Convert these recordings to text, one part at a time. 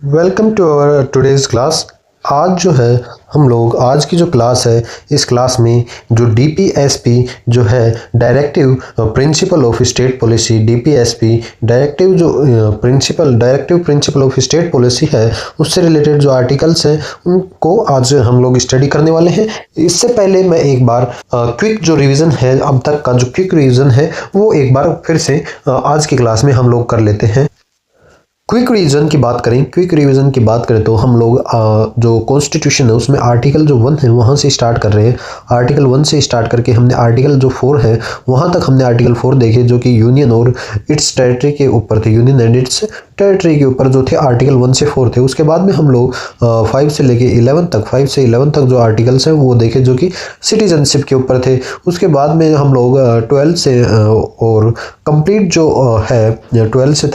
Welcome to our today's class. आज जो है हम लोग आज की जो क्लास है इस क्लास में जो डीपीएसपी जो है directive principle of state policy DPSP directive principle of state policy है उससे रिलेटेड जो आर्टिकल्स हैं उनको आज हम लोग स्टडी करने वाले हैं। इससे पहले मैं एक बार क्विक जो रिवीजन है अब तक का जो क्विक रिवीजन है वो एक बार फिर से आज की क्लास में हम लोग कर लेते हैं। क्विक रिवीजन की बात करें तो हम लोग जो कॉन्स्टिट्यूशन है उसमें आर्टिकल जो 1 है वहाँ से स्टार्ट कर रहे हैं। आर्टिकल 1 से स्टार्ट करके हमने आर्टिकल जो 4 है वहाँ तक हमने आर्टिकल 4 देखे जो कि यूनियन और इट्स टेरिटरी के ऊपर थे। यूनियन एंड इट्स टेरिटरी के ऊपर जो थे आर्टिकल 1 से 4 थे। उसके बाद में हम लोग 5 से 11 तक जो आर्टिकल्स हैं वो देखे जो कि सिटीजनशिप के ऊपर थे। उसके बाद में हम लोग 12 से और कंप्लीट जो है 12 से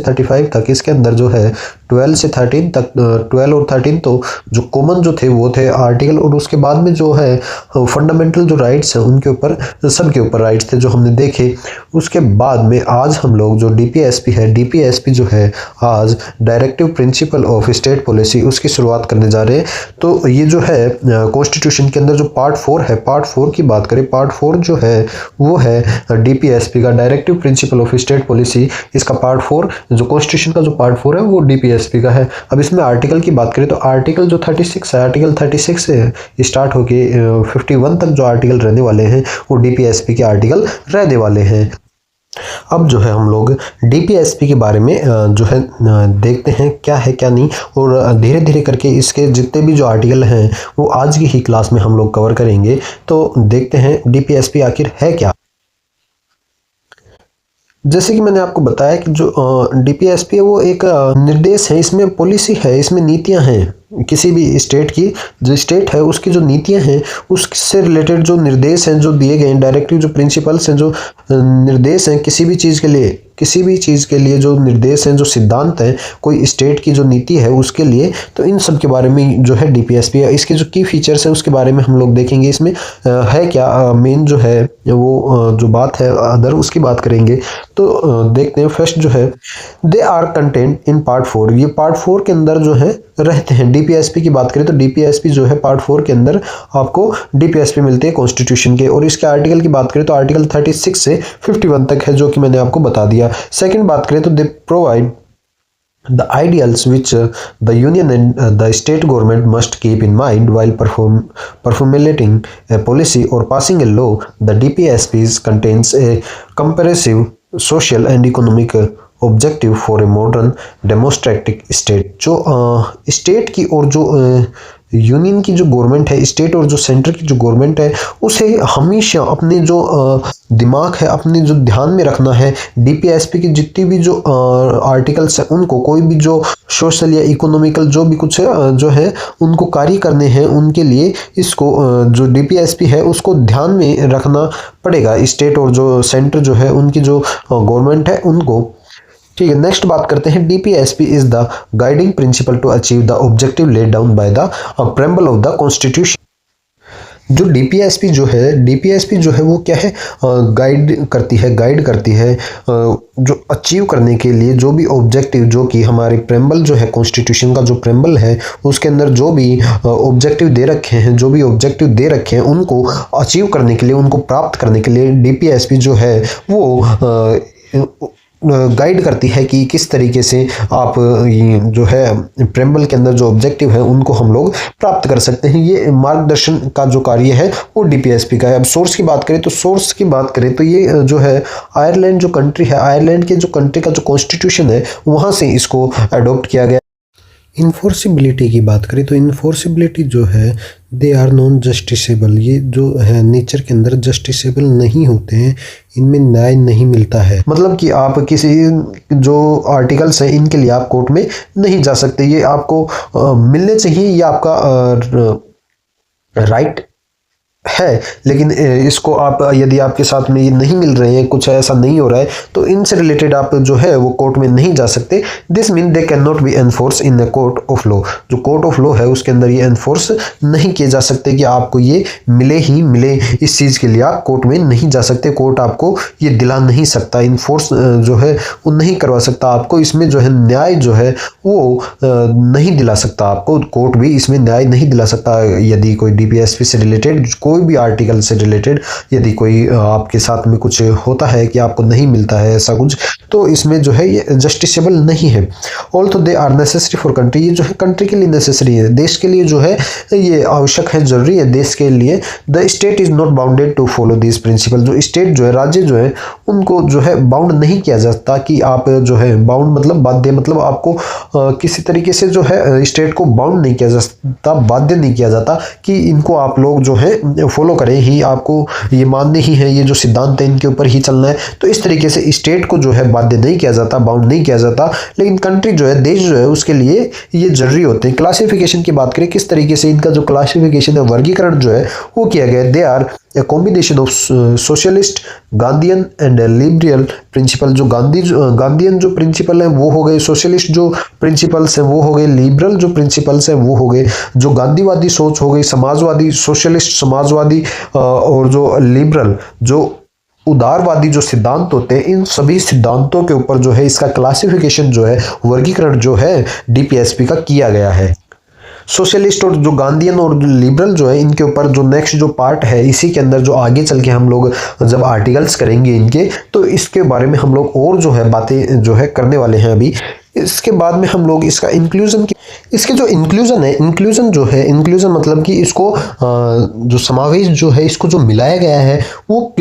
35 तक इसके अंदर जो है 12 से 13 तक 12 और 13 तो जो कॉमन जो थे वो थे आर्टिकल। और उसके बाद में जो है फंडामेंटल जो राइट्स हैं उनके ऊपर सबके ऊपर राइट्स थे जो हमने देखे। उसके बाद में आज हम लोग जो डीपीएसपी है डीपीएसपी जो है आज directive principle of state policy उसकी शुरुआत करने जा रहे हैं। तो ये जो है कॉन्स्टिट्यूशन के अंदर जो पार्ट 4 है पार्ट 4 की बात करें पार्ट 4 जो है वो है डीपीएसपी का directive principle of state policy. इसका पार्ट 4 जो कॉन्स्टिट्यूशन का जो पार्ट 4 है वो डीपीएसपी का है। अब इसमें आर्टिकल की बात करें तो आर्टिकल जो 36 है आर्टिकल 36 से स्टार्ट होके 51 तक जो आर्टिकल रहने वाले हैं वो डीपीएसपी के आर्टिकल रहने वाले हैं। अब जो है हम लोग डीपीएसपी के बारे में जो है देखते हैं क्या है क्या नहीं और धीरे धीरे करके इसके जितने भी जो आर्टिकल हैं वो आज की ही क्लास में हम लोग कवर करेंगे। तो देखते हैं डीपीएसपी आखिर है क्या। जैसे कि मैंने आपको बताया कि जो डीपीएसपी है वो एक निर्देश है, इसमें पॉलिसी है, इसमें नीतियां हैं। किसी भी स्टेट की जो स्टेट है उसकी जो नीतियां हैं उससे रिलेटेड जो निर्देश हैं जो दिए गए हैं डायरेक्टिव जो प्रिंसिपल्स हैं जो निर्देश हैं किसी भी चीज़ के लिए जो निर्देश हैं जो सिद्धांत हैं कोई स्टेट की जो नीति है उसके लिए। तो इन सब के बारे में जो है डीपीएसपी है इसके जो की फीचर्स है उसके बारे में हम लोग देखेंगे। इसमें है क्या मेन जो है वो जो बात है अदर उसकी बात करेंगे। तो देखते हैं फर्स्ट जो है they are content in part 4। ये पार्ट 4 के अंदर जो है रहते हैं। डीपीएसपी की बात करें तो डीपीएसपी जो है पार्ट 4 के अंदर आपको डीपीएसपी मिलते हैं कॉन्स्टिट्यूशन के। और इसके आर्टिकल की बात करें तो आर्टिकल 36 से 51 तक है जो कि मैंने आपको बता दिया। सेकंड बात करें तो they provide the ideals which the union and the state government must keep in mind while formulating a policy or passing a law. The DPSP contains a comprehensive social and economic objective for a modern democratic state. जो state की और जो union की जो government है state और जो centre की जो गवर्नमेंट है उसे हमेशा अपने जो दिमाग है अपने जो ध्यान में रखना है। डीपीएसपी की जितनी भी जो आर्टिकल्स हैं उनको कोई भी जो सोशल या इकोनॉमिकल जो भी कुछ जो है उनको कार्य करने हैं उनके लिए इसको जो डीपीएसपी है उसको ध्यान में रखना पड़ेगा। स्टेट और जो सेंटर जो है उनकी जो गवर्नमेंट है उनको। ठीक है, नेक्स्ट बात करते हैं DPSP is the guiding principle to achieve the objective laid down by the preamble of the constitution. जो डीपीएसपी जो है वो क्या है गाइड करती है जो अचीव करने के लिए जो भी ऑब्जेक्टिव जो कि हमारे प्रेम्बल जो है कॉन्स्टिट्यूशन का जो प्रेम्बल है उसके अंदर जो भी ऑब्जेक्टिव दे रखे हैं उनको अचीव करने के लिए उनको प्राप्त करने के लिए डीपीएसपी जो है वो गाइड करती है कि किस तरीके से आप जो है प्रेम्बल के अंदर जो ऑब्जेक्टिव है उनको हम लोग प्राप्त कर सकते हैं। ये मार्गदर्शन का जो कार्य है वो डीपीएसपी का है। अब सोर्स की बात करें तो ये जो है आयरलैंड जो कंट्री है आयरलैंड के जो कंट्री का जो कॉन्स्टिट्यूशन है वहाँ से इसको अडॉप्ट किया गया। इन्फोर्सिबिलिटी की बात करें तो इन्फोर्सिबिलिटी जो है दे आर नॉन जस्टिसेबल। ये जो है नेचर के अंदर जस्टिसेबल नहीं होते हैं, इनमें न्याय नहीं मिलता है। मतलब कि आप किसी जो आर्टिकल्स हैं इनके लिए आप कोर्ट में नहीं जा सकते, ये आपको मिलने चाहिए, ये आपका राइट है, लेकिन इसको आप यदि आपके साथ में ये नहीं मिल रहे हैं, कुछ ऐसा नहीं हो रहा है, तो इनसे रिलेटेड आप जो है वो कोर्ट में नहीं जा सकते। This mean they can not be enforce in the court of law. जो कोर्ट ऑफ लॉ है उसके अंदर ये एनफोर्स नहीं किए जा सकते कि आपको ये मिले ही मिले। इस चीज़ के लिए आप कोर्ट में नहीं जा सकते, कोर्ट आपको ये दिला नहीं सकता, इन्फोर्स जो है वो नहीं करवा सकता आपको। इसमें जो है न्याय जो है वो नहीं दिला सकता आपको, कोर्ट भी इसमें न्याय नहीं दिला सकता। यदि कोई डीपीएसपी से रिलेटेड कोई भी आर्टिकल से रिलेटेड यदि कोई आपके साथ में कुछ होता है कि आपको नहीं मिलता है ऐसा कुछ, तो इसमें जो है ये जस्टिसेबल नहीं है। Also they are necessary for country, ये जो है कंट्री के लिए नेसेसरी है, देश के लिए जो है ये आवश्यक है, जरूरी है देश के लिए। The state is not bounded to follow this principle, जो स्टेट जो है, राज्य जो है, उनको जो है बाउंड नहीं किया जाता कि आप जो है बाउंड मतलब बाध्य, मतलब आपको किसी तरीके से जो है स्टेट को बाउंड नहीं किया जाता, बाध्य नहीं किया जाता कि इनको आप लोग जो है फॉलो करें ही, आपको ये मानने ही है, ये जो सिद्धांत है इनके ऊपर ही चलना है। तो इस तरीके से स्टेट को जो है बाध्य नहीं किया जाता, बाउंड नहीं किया जाता, लेकिन कंट्री जो है, देश जो है, उसके लिए ये जरूरी होते हैं। क्लासिफिकेशन की बात करें, किस तरीके से इनका जो क्लासिफिकेशन है, वर्गीकरण जो है वो किया गया है। They are a combination of socialist, Gandhian and liberal principle. जो गांधीयन जो प्रिंसिपल है वो हो गए, सोशलिस्ट जो प्रिंसिपल्स हैं वो हो गए, लिबरल जो प्रिंसिपल्स हैं वो हो गए। जो गांधीवादी सोच हो गई, समाजवादी, सोशलिस्ट समाजवादी, और जो लिबरल जो उदारवादी जो सिद्धांत होते हैं, इन सभी सिद्धांतों के ऊपर जो है इसका क्लासिफिकेशन जो है, वर्गीकरण जो है डीपीएसपी का किया गया है। सोशलिस्ट और जो गांधीयन और जो लिबरल जो है, इनके ऊपर जो नेक्स्ट जो पार्ट है, इसी के अंदर जो आगे चल के हम लोग जब आर्टिकल्स करेंगे इनके, तो इसके बारे में हम लोग और जो है बातें जो है करने वाले हैं अभी। इसके बाद में हम लोग इसका इंक्लूजन की, इसके जो इंक्लूजन है, इंक्लूजन जो है, इंक्लूजन मतलब कि इसको जो समावेश जो है, इसको जो मिलाया गया है वो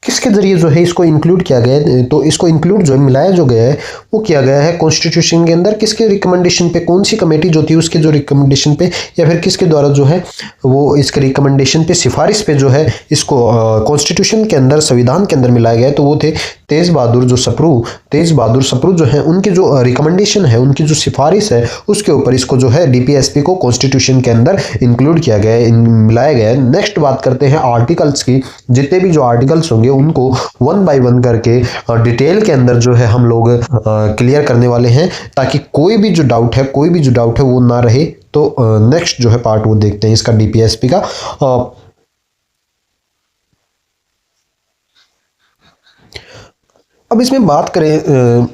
किसके जरिए जो है इसको इंक्लूड किया गया है। तो इसको इंक्लूड जो है, मिलाया जो गया है वो किया गया है कॉन्स्टिट्यूशन के अंदर। किसके रिकमेंडेशन पे, कौन सी कमेटी जो थी उसके जो रिकमेंडेशन पे, या फिर किसके द्वारा जो है वो इसके रिकमेंडेशन पे, सिफारिश पे जो है इसको कॉन्स्टिट्यूशन के अंदर, संविधान के अंदर मिलाया गया है। तो वो थे तेज बहादुर सप्रू जो है, उनकी जो रिकमेंडेशन है, उनकी जो सिफारिश है, उसके ऊपर इसको जो है डीपीएसपी को कॉन्स्टिट्यूशन के अंदर इंक्लूड किया गया है, मिलाया गया है। नेक्स्ट बात करते हैं आर्टिकल्स की। जितने भी जो आर्टिकल्स होंगे उनको वन बाय वन करके डिटेल के अंदर जो है हम लोग क्लियर करने वाले हैं, ताकि कोई भी जो डाउट है वो ना रहे। तो नेक्स्ट जो है पार्ट वो देखते हैं इसका डीपीएसपी का। अब इसमें बात करें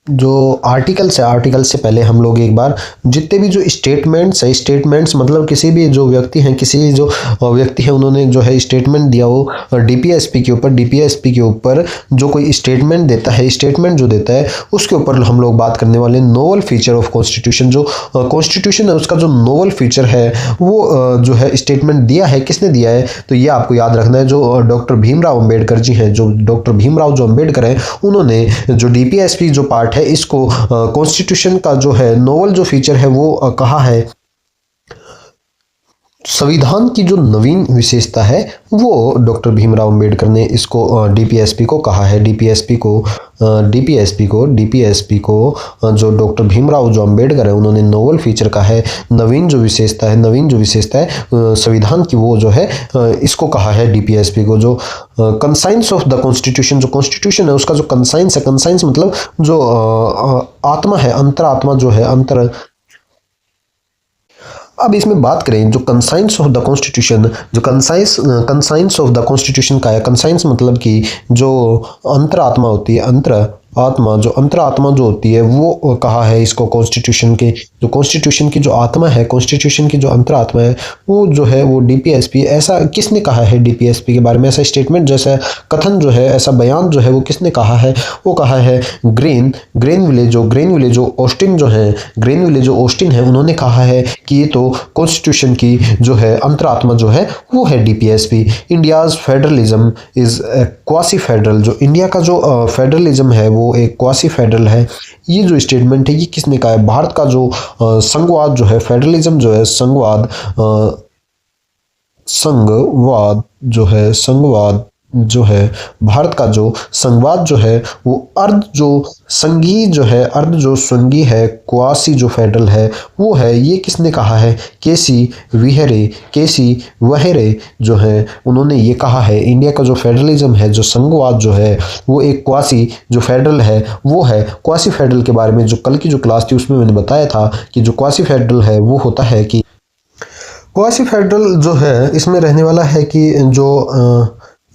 जो आर्टिकल्स है, आर्टिकल्स से पहले हम लोग एक बार जितने भी जो स्टेटमेंट्स है, स्टेटमेंट्स मतलब किसी भी जो व्यक्ति हैं, किसी भी जो व्यक्ति है, उन्होंने जो है स्टेटमेंट दिया हो डीपीएसपी के ऊपर जो कोई स्टेटमेंट देता है, स्टेटमेंट जो देता है उसके ऊपर हम लोग बात करने वाले हैं। नोवल फीचर ऑफ कॉन्स्टिट्यूशन, जो कॉन्स्टिट्यूशन है उसका जो नोवल फीचर है वो जो है स्टेटमेंट दिया है, किसने दिया है, तो ये आपको याद रखना है। जो डॉक्टर भीमराव अम्बेडकर जी हैं, जो डॉक्टर भीमराव जो अम्बेडकर हैं, उन्होंने जो डीपीएसपी जो पार्ट है इसको कॉन्स्टिट्यूशन का जो है नोवल जो फीचर है वो कहा है। संविधान की जो नवीन विशेषता है वो डॉक्टर भीमराव अम्बेडकर ने इसको डीपीएसपी को कहा है। डीपीएसपी को जो डॉक्टर भीमराव जो अम्बेडकर है उन्होंने नोवल फीचर कहा है, नवीन जो विशेषता है संविधान की, वो जो है इसको कहा है डीपीएसपी को। जो कंसाइंस ऑफ द कॉन्स्टिट्यूशन, जो कॉन्स्टिट्यूशन है उसका जो कंसाइंस है, कंसाइंस मतलब जो आत्मा है, अंतरात्मा जो है, अंतर। अब इसमें बात करें जो कंसाइंस ऑफ द कॉन्स्टिट्यूशन, जो कंसाइंस ऑफ द कॉन्स्टिट्यूशन का है। कंसाइंस मतलब कि जो अंतरात्मा होती है, अंतरात्मा जो होती है वो कहा है इसको कॉन्स्टिट्यूशन के, जो कॉन्स्टिट्यूशन की जो आत्मा है, कॉन्स्टिट्यूशन की जो अंतरात्मा है वो जो है वो डीपीएसपी। ऐसा किसने कहा है डीपीएसपी के बारे में, ऐसा स्टेटमेंट, जैसा कथन जो है, ऐसा बयान जो है वो किसने कहा है, वो कहा है ग्रेनविले जो ऑस्टिन है, उन्होंने कहा है कि ये तो कॉन्स्टिट्यूशन की जो है अंतरात्मा जो है वो है DPSP. India's federalism is quasi federal, जो इंडिया का जो फेडरलिज्म है वो एक क्वासी फेडरल है। ये जो स्टेटमेंट है ये किसने कहा है, भारत का जो संघवाद जो है, फेडरलिज्म जो है, संघवाद जो है भारत का जो संघवाद जो है वो अर्ध जो संघीय जो है, अर्ध जो संघीय है, क्वासी जो फेडरल है वो है। ये किसने कहा है? केसी वहेरे जो है उन्होंने ये कहा है। इंडिया का जो फेडरलिज्म है, जो संघवाद जो है वो एक क्वासी जो फेडरल है वो है। क्वासी फेडरल के बारे में जो कल की जो क्लास थी उसमें मैंने बताया था कि जो क्वासी फेडरल है वो होता है कि क्वासी फेडरल जो है इसमें रहने वाला है कि जो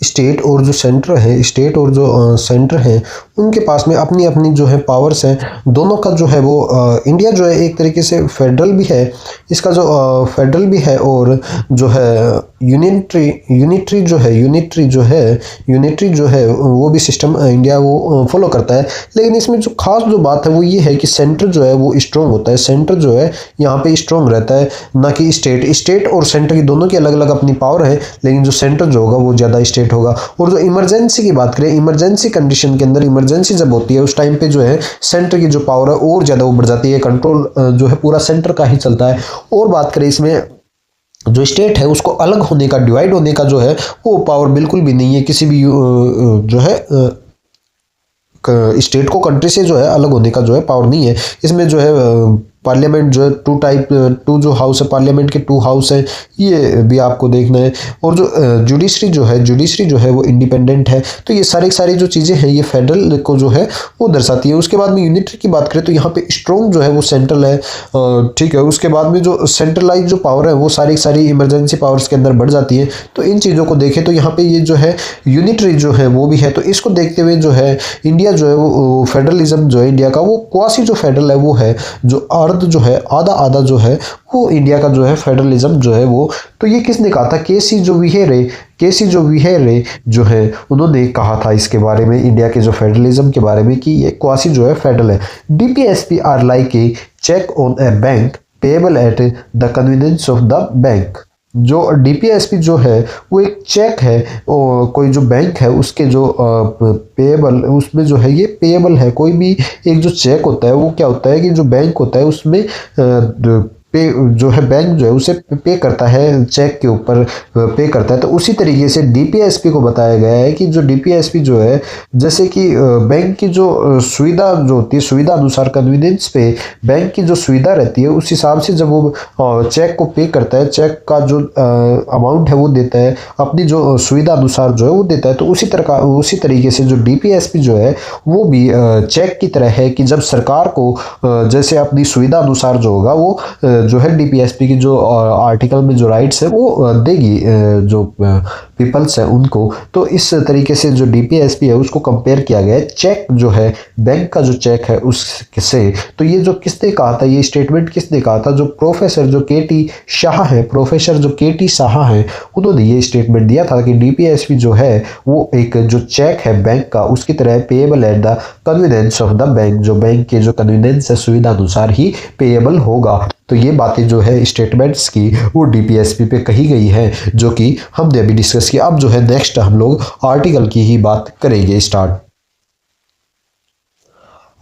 स्टेट और जो सेंटर है, स्टेट और जो सेंटर है उनके पास में अपनी अपनी जो है पावर्स हैं। दोनों का जो है वो इंडिया जो है एक तरीके से फेडरल भी है, इसका जो फेडरल भी है और जो है यूनिटरी जो है वो भी सिस्टम इंडिया वो फॉलो करता है। लेकिन इसमें जो खास जो बात है वो ये है कि सेंटर जो है वो स्ट्रॉन्ग होता है। सेंटर जो है यहाँ पे स्ट्रॉन्ग रहता है, ना कि स्टेट और सेंटर की दोनों की अलग अलग अपनी पावर है, लेकिन जो सेंटर जो होगा वो ज़्यादा स्टेट होगा। और जो इमरजेंसी की बात करें, इमरजेंसी कंडीशन के अंदर इमरजेंसी जब होती है उस टाइम पे जो है सेंटर की जो पावर है और ज़्यादा वो बढ़ जाती है। कंट्रोल जो है पूरा सेंटर का ही चलता है। और बात करें इसमें जो स्टेट है उसको अलग होने का, डिवाइड होने का जो है वो पावर बिल्कुल भी नहीं है। किसी भी जो है स्टेट को कंट्री से जो है अलग होने का जो है पावर नहीं है। इसमें जो है पार्लियामेंट जो है टू जो हाउस है, पार्लियामेंट के 2 हाउस हैं, ये भी आपको देखना है। और जो जुडिशरी जो है वो इंडिपेंडेंट है। तो ये सारी जो चीज़ें हैं ये फेडरल को जो है वो दर्शाती है। उसके बाद में यूनिटरी की बात करें तो यहाँ पे स्ट्रॉन्ग जो है वो सेंट्रल है, ठीक है। उसके बाद में जो सेंट्रलाइज जो पावर है वो सारी इमरजेंसी पावर्स के अंदर बढ़ जाती है। तो इन चीज़ों को देखें तो यहाँ पे ये जो है यूनिटरी जो है वो भी है। तो इसको देखते हुए जो है इंडिया जो है वो फेडरलिज्म जो है इंडिया का वो क्वासी जो फेडरल है वो है। जो जो है आधा आधा जो है वो इंडिया का जो है फेडरलिज्म जो है वो। तो ये किसने कहा था? केसी जो विहेरे जो है उन्होंने कहा था इसके बारे में, इंडिया के जो फेडरलिज्म के बारे में, कि ये क्वासी जो है फेडरल है। DPSP are like a cheque on a bank payable at the convenience of the bank. जो डीपीएसपी जो है वो एक चेक है, और कोई जो बैंक है उसके जो पेएबल, उसमें जो है ये पेएबल है। कोई भी एक जो चेक होता है वो क्या होता है कि जो बैंक होता है उसमें पे जो है बैंक जो है उसे पे करता है, चेक के ऊपर पे करता है। तो उसी तरीके से डीपीएसपी को बताया गया है कि जो डीपीएसपी जो है जैसे कि बैंक की जो सुविधा जो होती है, सुविधा अनुसार कन्वीनियंस पे बैंक की जो सुविधा रहती है उस हिसाब से जब वो चेक को पे करता है, चेक का जो अमाउंट है वो देता है, अपनी जो सुविधा अनुसार जो है वो देता है। तो उसी तरीके से जो डीपीएसपी जो है वो भी चेक की तरह है कि जब सरकार को जैसे अपनी सुविधा अनुसार जो होगा वो जो है डीपीएसपी की जो आर्टिकल में जो राइट्स है वो देगी जो पीपल्स है उनको। तो इस तरीके से जो डीपीएसपी है उसको कंपेयर किया गया है चेक जो है, बैंक का जो चेक है उससे। तो ये जो किसने कहा था, ये स्टेटमेंट किसने कहा था? जो प्रोफेसर जो केटी शाह है, प्रोफेसर जो केटी शाह है, उन्होंने ये स्टेटमेंट दिया था कि डीपीएसपी जो है वो एक जो चेक है बैंक का उसकी तरह payable at the convenience of the bank, जो बैंक के जो कन्वीनियंस है सुविधा अनुसार ही पेएबल होगा। तो ये बातें जो है स्टेटमेंट्स की वो डीपीएसपी पे कही गई है, जो कि हमने अभी डिस्कस किया। अब जो है नेक्स्ट हम लोग आर्टिकल की ही बात करेंगे स्टार्ट।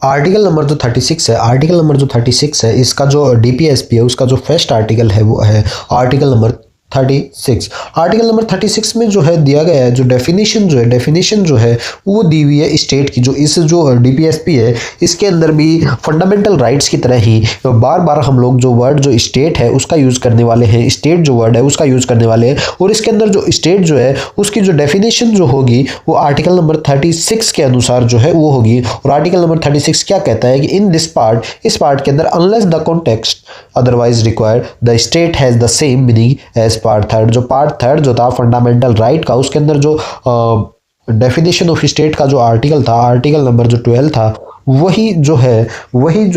आर्टिकल नंबर जो 36 है, आर्टिकल नंबर जो 36 है इसका जो डीपीएसपी है उसका जो फर्स्ट आर्टिकल है वो है आर्टिकल नंबर 36। आर्टिकल नंबर 36 में जो है दिया गया है जो डेफिनेशन जो है वो दी हुई है स्टेट की। जो इस जो डीपीएसपी है इसके अंदर भी फंडामेंटल राइट्स की तरह ही बार बार हम लोग जो वर्ड जो स्टेट है उसका यूज करने वाले हैं, स्टेट जो वर्ड है उसका यूज करने वाले हैं। और इसके अंदर जो स्टेट जो है उसकी जो डेफिनेशन जो होगी वो आर्टिकल नंबर 36 के अनुसार जो है वो होगी। और आर्टिकल नंबर 36 क्या कहता है कि इन दिस पार्ट, इस पार्ट के अंदर unless the context otherwise required the state has the same meaning as part third. जो पार्ट थर्ड जो था फंडामेंटल राइट का, उसके अंदर जो डेफिनेशन ऑफ स्टेट का जो आर्टिकल था, आर्टिकल नंबर जो 12 था, वही जो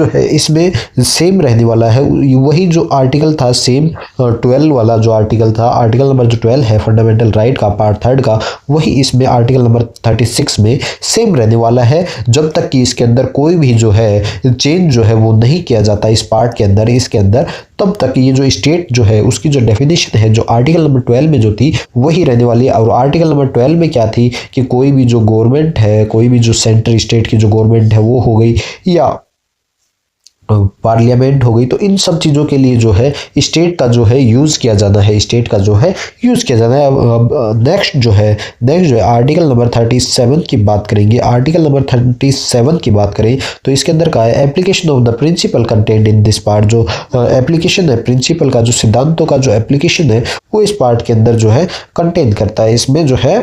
है इसमें सेम रहने वाला है। वही जो आर्टिकल था सेम 12 वाला जो आर्टिकल था, आर्टिकल नंबर जो 12 है फंडामेंटल राइट का पार्ट थर्ड का, वही इसमें आर्टिकल नंबर 36 में सेम रहने वाला है। जब तक कि इसके अंदर कोई भी जो है चेंज जो है वो नहीं किया जाता इस पार्ट के अंदर, इसके अंदर, तब तक ये जो स्टेट जो है उसकी जो डेफिनेशन है जो आर्टिकल नंबर 12 में जो थी वही रहने वाली है। और आर्टिकल नंबर 12 में क्या थी कि कोई भी जो गवर्नमेंट है, कोई भी जो सेंटर स्टेट की जो गवर्नमेंट है वो हो गई, या पार्लियामेंट हो गई, तो इन सब चीज़ों के लिए जो है स्टेट का जो है यूज़ किया जाना है, स्टेट का जो है यूज़ किया जाना है। अब नेक्स्ट जो है आर्टिकल नंबर 37 की बात करेंगे। आर्टिकल नंबर 37 की बात करें तो इसके अंदर कहा है application of the principle content in this part. जो एप्लीकेशन है प्रिंसिपल का, जो सिद्धांतों का जो एप्लीकेशन है वो इस पार्ट के अंदर जो है कंटेन करता है। इसमें जो है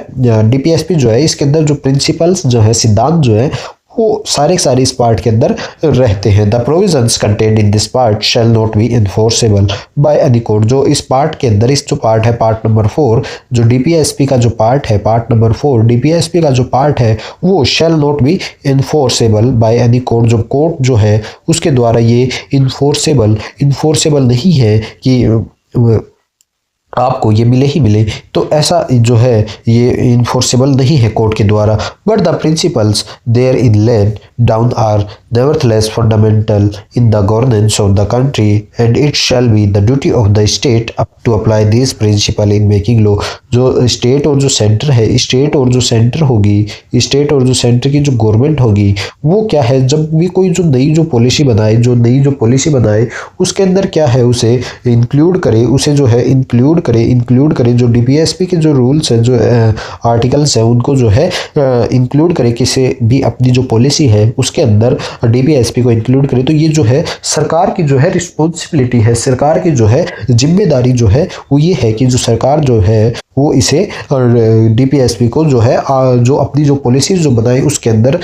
डीपीएसपी जो है इसके अंदर जो प्रिंसिपल्स जो है, सिद्धांत जो है वो सारे इस पार्ट के अंदर रहते हैं। The provisions contained in this part shall not be enforceable by any court. जो इस पार्ट के अंदर, इस जो पार्ट है पार्ट नंबर 4, जो डीपीएसपी का जो पार्ट है पार्ट नंबर 4, डीपीएसपी का जो पार्ट है वो shall not be enforceable by any court. जो कोर्ट जो है उसके द्वारा ये इन्फोर्सेबल नहीं है कि आपको ये मिले ही मिले, तो ऐसा जो है ये इन्फोर्सेबल नहीं है कोर्ट के द्वारा। But the principles therein laid down are nevertheless fundamental in the governance of the country and it shall be the duty of the state up to apply this principle in making law. जो state और जो centre है, state और जो centre होगी, state और जो centre की जो गवर्नमेंट होगी वो क्या है, जब भी कोई जो नई जो पॉलिसी बनाए उसके अंदर क्या है उसे इंक्लूड करे, उसे जो है इंक्लूड करे जो डीपीएसपी के जो रूल्स हैं, जो आर्टिकल्स हैं उनको जो है इंक्लूड करे, किसी भी अपनी जो पॉलिसी है उसके अंदर डीपीएसपी को इंक्लूड करे। तो ये जो है सरकार की जो है रिस्पॉन्सिबिलिटी है, सरकार की जो है जिम्मेदारी जो है वो ये है कि जो सरकार जो है वो इसे डीपीएसपी को जो है जो अपनी जो पॉलिसीज जो बनाए उसके अंदर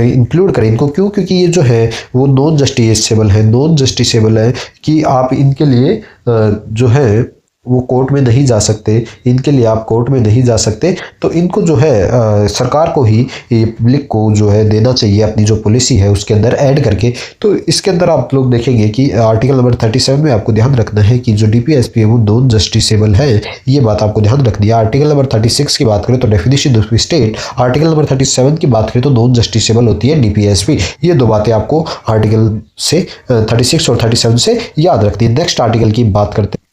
इंक्लूड करें इनको। क्यों? क्योंकि ये जो है वो नॉन जस्टिसेबल है कि आप इनके लिए जो है वो कोर्ट में नहीं जा सकते, इनके लिए आप कोर्ट में नहीं जा सकते। तो इनको जो है सरकार को ही पब्लिक को जो है देना चाहिए अपनी जो पॉलिसी है उसके अंदर ऐड करके। तो इसके अंदर आप लोग देखेंगे कि आर्टिकल नंबर 37 में आपको ध्यान रखना है कि जो डीपीएसपी है वो नॉन जस्टिसेबल है, ये बात आपको ध्यान रखनी है। आर्टिकल नंबर 36 की बात करें तो definition of state, article number 37 की बात करें तो नॉन जस्टिसेबल होती है डीपीएसपी। ये दो बातें आपको आर्टिकल से 36 और 37 से याद रखनी है। नेक्स्ट आर्टिकल की बात करते हैं।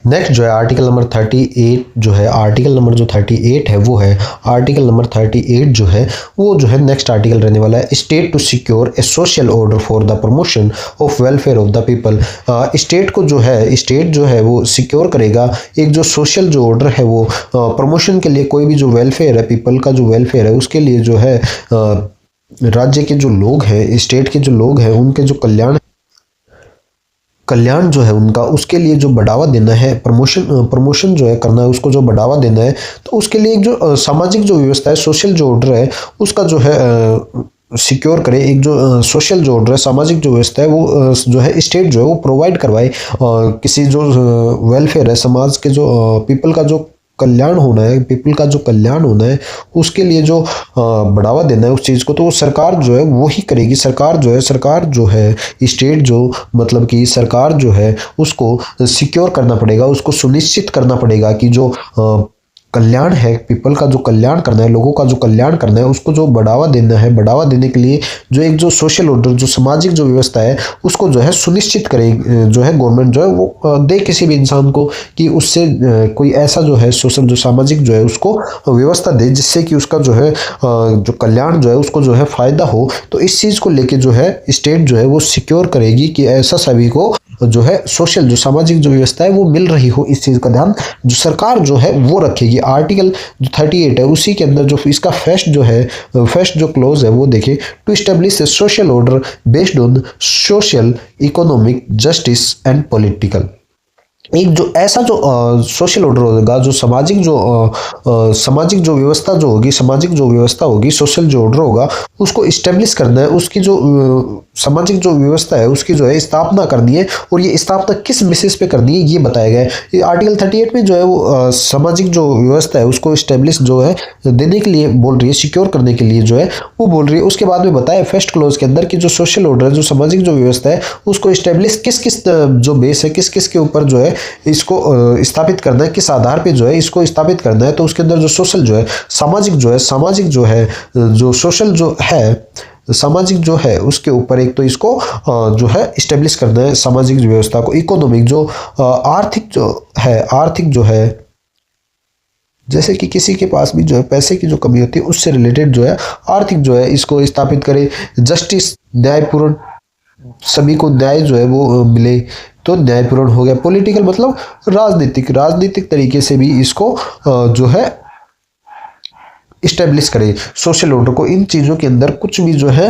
नेक्स्ट जो है आर्टिकल नंबर 38 जो है, आर्टिकल नंबर जो 38 है वो है आर्टिकल नंबर 38 जो है वो जो है नेक्स्ट आर्टिकल रहने वाला है state to secure a social order for the promotion of welfare of the people. State को जो है, स्टेट जो है वो सिक्योर करेगा एक जो सोशल जो ऑर्डर है वो प्रमोशन के लिए, कोई भी जो वेलफेयर है, पीपल का जो वेलफेयर है उसके लिए जो है राज्य के जो लोग हैं, स्टेट के जो लोग हैं उनके जो कल्याण जो है उनका, उसके लिए जो बढ़ावा देना है, प्रमोशन जो है करना है, उसको जो बढ़ावा देना है, तो उसके लिए एक जो सामाजिक जो व्यवस्था है, सोशल जो ऑर्डर है उसका जो है सिक्योर करे। एक जो सोशल जो ऑर्डर है, सामाजिक जो व्यवस्था है वो जो है स्टेट जो है वो प्रोवाइड करवाए। किसी जो वेलफेयर है, समाज के जो पीपल का जो कल्याण होना है, पीपल का जो कल्याण होना है उसके लिए जो बढ़ावा देना है उस चीज़ को, तो वो सरकार जो है वो ही करेगी। सरकार जो है स्टेट जो मतलब कि सरकार जो है उसको सिक्योर करना पड़ेगा, उसको सुनिश्चित करना पड़ेगा कि जो कल्याण है, पीपल का जो कल्याण करना है, लोगों का जो कल्याण करना है, उसको जो बढ़ावा देना है, बढ़ावा देने के लिए जो एक जो सोशल ऑर्डर, जो सामाजिक जो व्यवस्था है उसको जो है सुनिश्चित करें, जो है गवर्नमेंट जो है वो दे किसी भी इंसान को कि उससे कोई ऐसा जो है सोशल जो सामाजिक जो है उसको व्यवस्था दे जिससे कि उसका जो है जो कल्याण जो है उसको जो है फायदा हो। तो इस चीज़ को लेके जो है स्टेट जो है वो सिक्योर करेगी कि ऐसा सभी को जो है सोशल जो सामाजिक जो व्यवस्था है वो मिल रही हो। इस चीज़ का ध्यान जो सरकार जो है वो रखेगी। आर्टिकल जो 38 है उसी के अंदर जो इसका फर्स्ट जो क्लोज है वो देखिए, to establish a social order based on social, economic justice and political. एक जो ऐसा जो सोशल ऑर्डर होगा, जो सामाजिक जो व्यवस्था जो होगी, सामाजिक जो व्यवस्था होगी, सोशल जो ऑर्डर होगा उसको इस्टेब्लिश करना है, उसकी जो सामाजिक जो व्यवस्था है उसकी जो है स्थापना करनी है। और ये स्थापना किस बेसिस पे करनी है ये बताया गया है। ये आर्टिकल 38 में जो है वो सामाजिक जो व्यवस्था है उसको इस्टेब्लिश जो है देने के लिए बोल रही है, सिक्योर करने के लिए जो है वो बोल रही है। उसके बाद में बताया फर्स्ट क्लोज के अंदर कि जो सोशल ऑर्डर है, जो सामाजिक जो व्यवस्था है उसको इस्टेब्लिश किस जो बेस है, किस के ऊपर जो है इसको स्थापित करना है, किस आधार पे जो है इसको स्थापित करना है। तो उसके अंदर जो सोशल जो है, सामाजिक जो है जो सोशल जो है, सामाजिक जो है उसके ऊपर एक तो इसको जो है इस्टेब्लिश करना है सामाजिक व्यवस्था को। इकोनॉमिक जो आर्थिक जो है जैसे कि किसी के पास भी जो है पैसे की जो कमी होती है उससे रिलेटेड जो है आर्थिक जो है इसको स्थापित करे। जस्टिस, सभी को न्याय जो है वो मिले तो न्यायपूर्ण हो गया। पॉलिटिकल मतलब राजनीतिक तरीके से भी इसको जो है इस्टेब्लिश करे सोशल ऑर्डर को। इन चीज़ों के अंदर कुछ भी जो है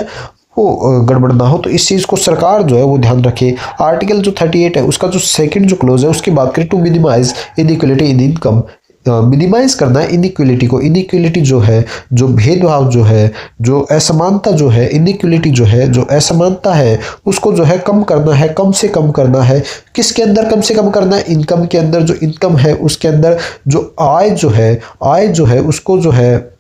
वो गड़बड़ ना हो, तो इस चीज़ को सरकार जो है वो ध्यान रखे। आर्टिकल जो 38 है उसका जो सेकंड जो क्लोज है उसकी बात करें, to minimise inequality in income, minimise करना है इनइक्वलिटी को। इनइक्वलिटी जो है, जो भेदभाव जो है, जो असमानता जो है, इनइक्वलिटी जो है, जो असमानता है उसको जो है कम करना है, कम से कम करना है। किसके अंदर कम से कम करना है? इनकम के अंदर। जो इनकम है उसके अंदर जो आय जो है उसको जो है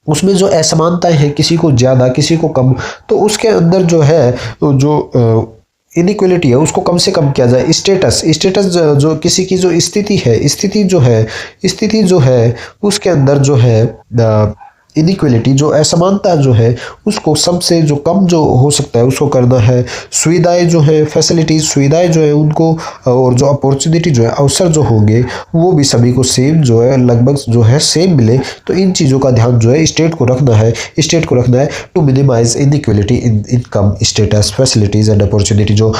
उसमें जो असमानताएं हैं, किसी को ज़्यादा किसी को कम, तो उसके अंदर जो है जो इनइक्वलिटी है उसको कम से कम किया जाए। स्टेटस जो किसी की जो स्थिति जो है उसके अंदर जो है इनइक्वलिटी जो असमानता जो है उसको सबसे जो कम जो हो सकता है उसको करना है। सुविधाएं जो है, फैसिलिटीज, सुविधाएं जो है उनको, और जो अपॉर्चुनिटी जो है, अवसर जो होंगे वो भी सभी को सेम जो है, लगभग जो है सेम मिले। तो इन चीज़ों का ध्यान जो है स्टेट को रखना है to minimise inequality in income, status, facilities and opportunity. जो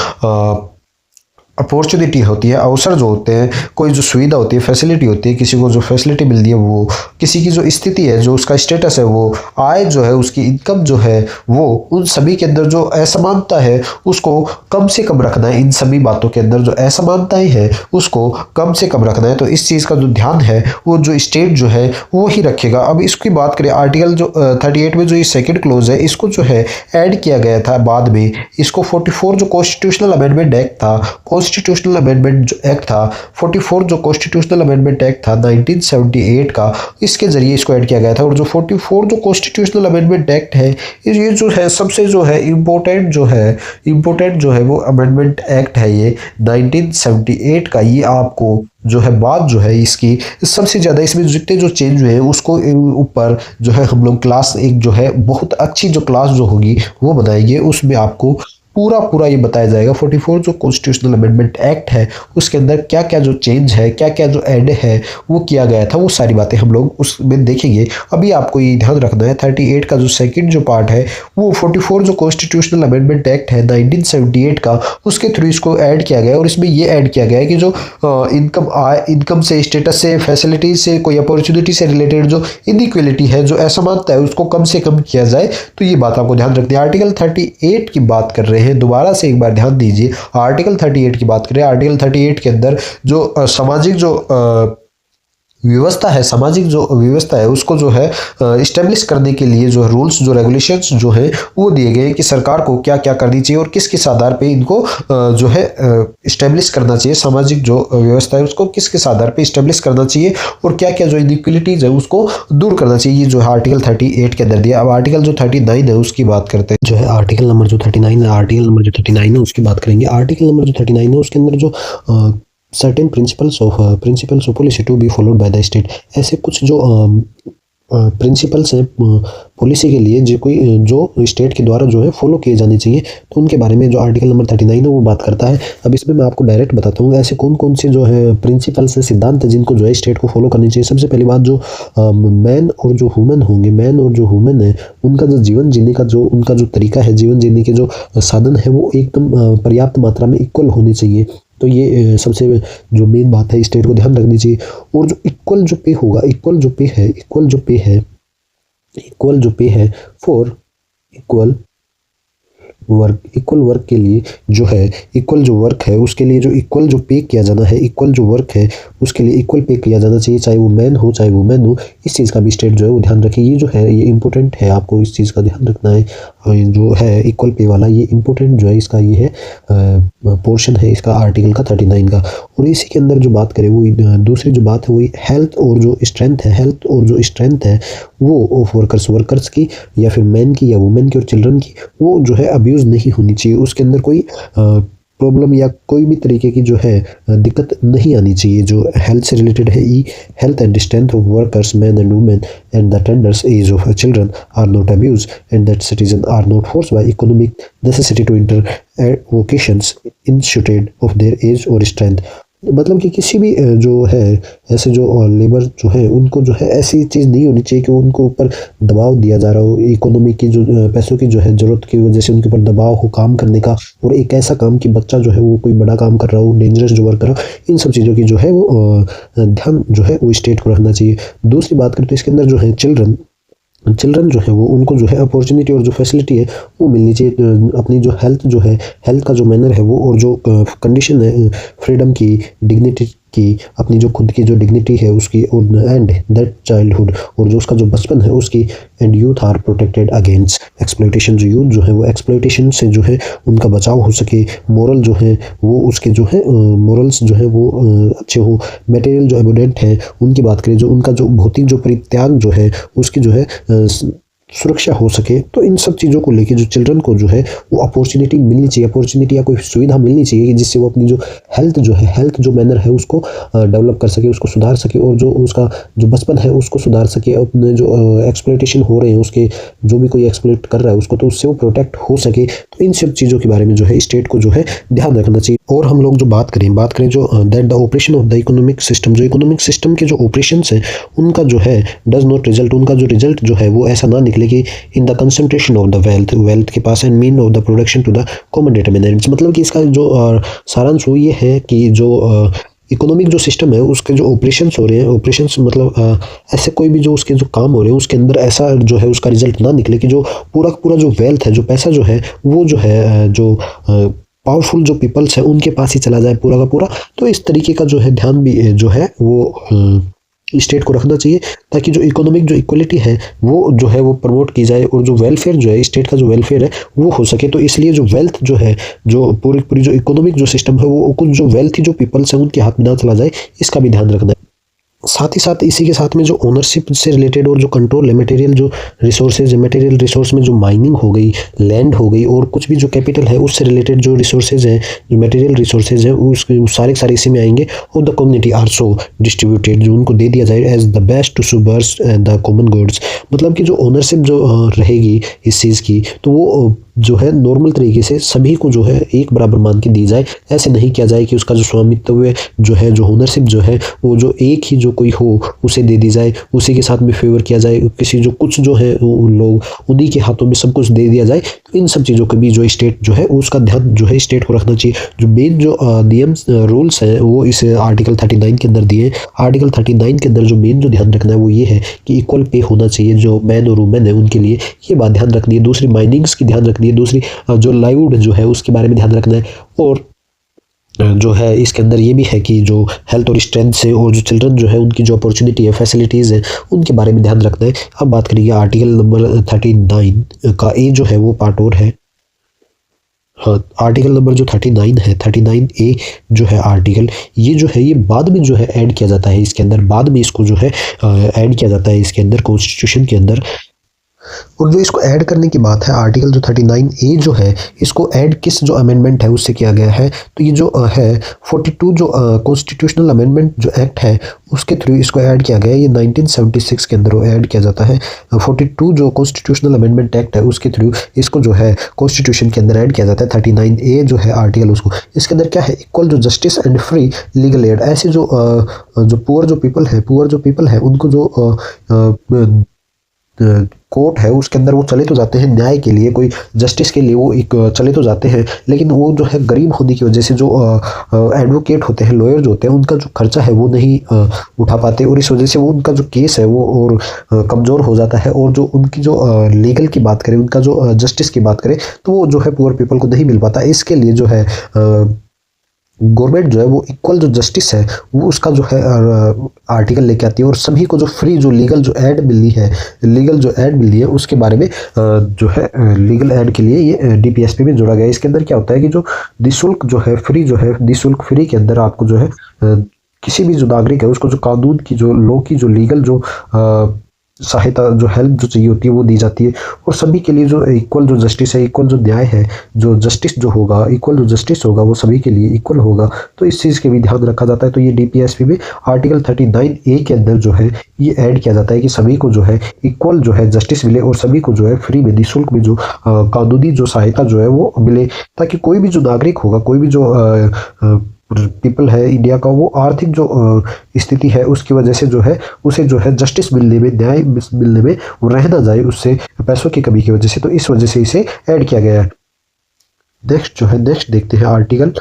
अपॉर्चुनिटी होती है, अवसर जो होते हैं, कोई जो सुविधा होती है, फैसिलिटी होती है, किसी को जो फैसिलिटी मिलती है वो, किसी की जो स्थिति है, जो उसका स्टेटस है, वो आय जो है, उसकी इनकम जो है, वो उन सभी के अंदर जो असमानता है उसको कम से कम रखना है। इन सभी बातों के अंदर जो असमानताएं हैं उसको कम से कम रखना है। तो इस चीज़ का जो ध्यान है वो जो स्टेट जो है वो ही रखेगा। अब इसकी बात करें, आर्टिकल जो 38 में जो ये सेकेंड क्लोज है इसको जो है ऐड किया गया था बाद में। इसको 44 जो कॉन्स्टिट्यूशनल अमेंडमेंट एक्ट था, कॉन्स्टिट्यूशनल अमेंडमेंट जो एक्ट था 44 जो कॉन्स्टिट्यूशनल अमेंडमेंट एक्ट था 1978 का, इसके जरिए इसको ऐड किया गया था। और जो 44 जो कॉन्स्टिट्यूशनल अमेंडमेंट एक्ट है ये जो है सबसे जो है इम्पोर्टेंट जो है वो अमेंडमेंट एक्ट है ये 1978 का। ये आपको जो है बात जो है इसकी सबसे ज़्यादा, इसमें जितने जो चेंज हुए हैं उसको ऊपर जो है हम लोग क्लास एक जो है बहुत अच्छी जो क्लास जो होगी वो बनाएंगे, उसमें आपको पूरा ये बताया जाएगा 44 जो कॉन्स्टिट्यूशनल अमेंडमेंट एक्ट है उसके अंदर क्या क्या जो चेंज है, क्या क्या जो ऐड है वो किया गया था, वो सारी बातें हम लोग उसमें देखेंगे। अभी आपको ये ध्यान रखना है 38 का जो सेकंड जो पार्ट है वो 44 जो कॉन्स्टिट्यूशनल अमेंडमेंट एक्ट है 1978 का, उसके थ्रू इसको ऐड किया गया। और इसमें ये ऐड किया गया है कि जो इनकम से, स्टेटस से, फैसिलिटीज से, कोई अपॉर्चुनिटी से रिलेटेड जो इनइक्वलिटी है, जो असमानता है, उसको कम से कम किया जाए। तो ये बात आपको ध्यान रखनी है। आर्टिकल 38 की बात कर रहे हैं, दोबारा से एक बार ध्यान दीजिए। आर्टिकल 38 की बात करें, आर्टिकल 38 के अंदर जो सामाजिक जो व्यवस्था है उसको जो है इस्टेब्लिश करने के लिए जो रूल्स, जो रेगुलेशंस जो है वो दिए गए हैं कि सरकार को क्या क्या करनी चाहिए और किस किस आधार पे इनको जो है इस्टेब्लिश करना चाहिए। सामाजिक जो व्यवस्था है उसको किस किस आधार पे इस्टेब्लिश करना चाहिए और क्या क्या जो इनइक्वलिटीज है उसको दूर करना चाहिए। ये जो है आर्टिकल 38 के अंदर दिया। अब आर्टिकल जो 39 है उसकी बात करते हैं। जो है आर्टिकल नंबर जो 39 है उसकी बात करेंगे। आर्टिकल नंबर जो 39 है उसके अंदर जो certain principles of policy to be followed by the state, ऐसे कुछ जो प्रिंसिपल्स हैं पॉलिसी के लिए जो स्टेट के द्वारा जो है फॉलो किए जाने चाहिए, तो उनके बारे में जो आर्टिकल नंबर 39 है वो बात करता है। अब इसमें मैं आपको डायरेक्ट बताता हूँ ऐसे कौन कौन से जो है प्रिंसिपल्स हैं, सिद्धांत है जिनको जो है स्टेट को फॉलो करनी चाहिए। सबसे पहली बात, जो मैन और जो वुमेन है उनका जो जीवन जीने का जो उनका जो तरीका है, जीवन जीने के जो साधन है वो एकदम पर्याप्त मात्रा में इक्वल होने चाहिए। तो ये सबसे जो मेन बात है, स्टेट को ध्यान रखनी चाहिए। और जो इक्वल जो पे होगा, इक्वल जो पे है फॉर इक्वल वर्क के लिए जो है इक्वल जो वर्क है उसके लिए जो इक्वल जो पे किया जाना है, इक्वल जो वर्क है उसके लिए इक्वल पे किया जाना चाहिए, चाहे वो मैन हो चाहे वुमेन हो। इस चीज़ का भी स्टेट जो है वो ध्यान रखे। ये जो है ये इंपॉर्टेंट है, आपको इस चीज़ का ध्यान रखना है। जो है इक्वल पे वाला ये इंपॉर्टेंट जो है इसका ये है पोर्शन है इसका आर्टिकल का 39 का। और इसी के अंदर जो बात करें वो दूसरी जो बात है वही हेल्थ और जो स्ट्रेंथ है वो ऑफ वर्कर्स की या फिर मैन की या वुमेन की और चिल्ड्रन की, वो जो है अब्यूज़ नहीं होनी चाहिए। उसके अंदर कोई प्रॉब्लम या कोई भी तरीके की जो है दिक्कत नहीं आनी चाहिए। जो हेल्थ से रिलेटेड है, health and strength of workers man and women and the tenders age of children are not abuse and that citizen are not force by economic necessity to enter vocations instituted of their age or strength. मतलब कि किसी भी जो है ऐसे जो labour जो है उनको जो है ऐसी चीज़ नहीं होनी चाहिए कि उनको ऊपर दबाव दिया जा रहा हो, इकोनॉमी की जो पैसों की जो है ज़रूरत की वजह से उनके ऊपर दबाव हो काम करने का, और एक ऐसा काम कि बच्चा जो है वो कोई बड़ा काम कर रहा हो, डेंजरस जो वर्क कर रहा हो, इन सब चीज़ों की जो है वो ध्यान जो है वो स्टेट को रखना चाहिए। दूसरी बात करें तो इसके अंदर जो है चिल्ड्रन जो है वो उनको जो है अपॉर्चुनिटी और जो फैसिलिटी है वो मिलनी चाहिए। अपनी जो हेल्थ जो है, हेल्थ का जो मैनर है वो, और जो कंडीशन है फ्रीडम की, डिग्निटी की, अपनी जो खुद की जो डिग्निटी है उसकी, और एंड दैट चाइल्डहुड, और जो उसका जो बचपन है उसकी, and youth are protected against exploitation. जो यूथ जो है वो एक्सप्लॉइटेशन से जो है उनका बचाव हो सके, मोरल जो है वो उसके जो है मोरल्स जो है वो अच्छे हो। मटेरियल जो एबोडेंट है उनकी बात करें, जो उनका जो भौतिक जो परित्याग जो है उसकी जो है सुरक्षा हो सके। तो इन सब चीज़ों को लेके जो चिल्ड्रन को जो है वो अपॉर्चुनिटी मिलनी चाहिए, अपॉर्चुनिटी या कोई सुविधा मिलनी चाहिए कि जिससे वो अपनी जो हेल्थ जो है, हेल्थ जो मैनर है उसको डेवलप कर सके, उसको सुधार सके, और जो उसका जो बचपन है उसको सुधार सके। अपने जो एक्सप्लॉइटेशन हो रहे हैं उसके, जो भी कोई एक्सप्लॉइट कर रहा है उसको, तो उससे वो प्रोटेक्ट हो सके। तो इन सब चीज़ों के बारे में जो है स्टेट को जो है ध्यान रखना चाहिए। और हम लोग जो बात करें जो that the operation of the economic system, जो इकोनॉमिक सिस्टम के जो ऑपरेशंस हैं उनका जो है डज नॉट रिजल्ट, उनका जो रिजल्ट जो है वो ऐसा ना निकले कि in the concentration of the wealth के पास, and mean of the production to the common determinants. मतलब कि इसका जो सारांश वो ये है कि जो इकोनॉमिक जो सिस्टम है उसके जो ऑपरेशंस हो रहे हैं, ऑपरेशंस मतलब ऐसे कोई भी जो उसके जो काम हो रहे हैं उसके अंदर ऐसा जो है उसका रिजल्ट ना निकले कि जो पूरा का पूरा जो वेल्थ है, जो पैसा जो है वो जो है जो पावरफुल जो पीपल्स है उनके पास ही चला जाए पूरा का पूरा। तो इस तरीके का जो है ध्यान भी जो है वो स्टेट को रखना चाहिए, ताकि जो इकोनॉमिक जो इक्वलिटी है वो जो है वो प्रमोट की जाए, और जो वेलफेयर जो है स्टेट का जो वेलफेयर है वो हो सके। तो इसलिए जो वेल्थ जो है, जो पूरी जो इकोनॉमिक जो सिस्टम है वो कुछ जो वेल्थी जो पीपल्स हैं उनके हाथ में ना चला जाए, इसका भी ध्यान रखना है। साथ ही साथ इसी के साथ में जो ओनरशिप से रिलेटेड और जो कंट्रोल है, मटेरियल जो रिसोर्सेज है, मटेरियल रिसोर्स में जो माइनिंग हो गई, लैंड हो गई, और कुछ भी जो कैपिटल है उससे रिलेटेड जो रिसोर्सेज हैं, जो मटेरियल रिसोर्सेज हैं उसके सारे के सारे इसी में आएंगे। और द कम्युनिटी आल्सो डिस्ट्रीब्यूटेड, जो उनको दे दिया जाए as the best to subserve the common goods. मतलब कि जो ओनरशिप जो रहेगी इस चीज़ की, तो वो जो है नॉर्मल तरीके से सभी को जो है एक बराबर मान के दी जाए। ऐसे नहीं किया जाए कि उसका जो स्वामित्व जो है, जो ओनरशिप जो है वो जो एक ही जो कोई हो उसे दे दी जाए, उसी के साथ में फेवर किया जाए, किसी जो कुछ जो है लोग उन्हीं के हाथों में सब कुछ दे दिया जाए। तो इन सब चीज़ों के भी जो स्टेट जो है उसका ध्यान जो है स्टेट को रखना चाहिए। जो मेन जो नियम रूल्स हैं वो इस आर्टिकल 39 के अंदर दिए। आर्टिकल 39 के अंदर जो मेन जो ध्यान रखना है वो ये है कि इक्वल पे होना चाहिए जो मैन और वुमेन है उनके लिए, ये बात ध्यान रखनी है। दूसरी माइनिंग्स की ध्यान रखनी है, दूसरी जो लाइवलीहुड जो है उसके बारे में ध्यान रखना है। और जो है इसके अंदर ये भी है कि जो हेल्थ और स्ट्रेंथ से, और जो चिल्ड्रन जो है उनकी जो अपॉर्चुनिटी है, फैसिलिटीज़ है, उनके बारे में ध्यान रखना है। अब बात करिए आर्टिकल नंबर 39 का ए जो है वो पार्ट और है। हाँ, आर्टिकल नंबर जो 39 है, 39A जो है आर्टिकल, ये जो है ये बाद में जो है ऐड किया जाता है इसके अंदर, बाद में इसको जो है ऐड किया जाता है इसके अंदर कॉन्स्टिट्यूशन के अंदर। और जो इसको ऐड करने की बात है, आर्टिकल जो 39A जो है इसको ऐड किस जो अमेंडमेंट है उससे किया गया है, तो ये जो है 42 जो कॉन्स्टिट्यूशनल अमेंडमेंट जो एक्ट है उसके थ्रू इसको ऐड किया गया है। ये 1976 के अंदर ऐड किया जाता है। 42 जो कॉन्स्टिट्यूशनल अमेंडमेंट एक्ट है उसके थ्रू इसको जो है कॉन्स्टिट्यूशन के अंदर ऐड किया जाता है। 39A जो है आर्टिकल उसको, इसके अंदर क्या है, इक्वल जो justice and free legal aid. ऐसे जो पुअर जो पीपल है उनको जो कोर्ट है उसके अंदर वो चले तो जाते हैं न्याय के लिए, कोई जस्टिस के लिए वो एक चले तो जाते हैं, लेकिन वो जो है गरीब होने की वजह से जो एडवोकेट होते हैं, लॉयर जो होते हैं, उनका जो खर्चा है वो नहीं उठा पाते, और इस वजह से वो उनका जो केस है वो और कमज़ोर हो जाता है। और जो उनकी जो लीगल की बात करें, उनका जो जस्टिस की बात करें, तो वो जो है पुअर पीपल को नहीं मिल पाता। इसके लिए जो है गवर्नमेंट जो है वो इक्वल जो जस्टिस है वो उसका जो है आर्टिकल लेके आती है, और सभी को जो फ्री जो लीगल जो ऐड मिली है उसके बारे में जो है लीगल ऐड के लिए ये डीपीएसपी में जोड़ा गया है। इसके अंदर क्या होता है कि जो निःशुल्क जो है फ्री जो है निःशुल्क फ्री के अंदर आपको जो है किसी भी जो नागरिक है उसको जो कानून की जो लॉ की जो लीगल जो सहायता जो हेल्प जो चाहिए होती है वो दी जाती है। और सभी के लिए जो इक्वल जो जस्टिस है, इक्वल जो न्याय है, जो जस्टिस जो होगा, इक्वल जो जस्टिस होगा वो सभी के लिए इक्वल होगा। तो इस चीज़ के भी ध्यान रखा जाता है। तो ये डीपीएसपी में आर्टिकल 39A के अंदर जो है ये ऐड किया जाता है कि सभी को जो है इक्वल जो है जस्टिस मिले, और सभी को जो है फ्री में निःशुल्क में जो कानूनी जो सहायता जो है वो मिले, ताकि कोई भी जो नागरिक होगा, कोई भी जो पीपल है इंडिया का, वो आर्थिक जो स्थिति है उसकी वजह से जो है उसे जो है जस्टिस मिलने में, न्याय मिलने में वो रह ना जाए उससे पैसों की कमी की वजह से, तो इस वजह से इसे ऐड किया गया है। नेक्स्ट जो है, नेक्स्ट देखते हैं आर्टिकल।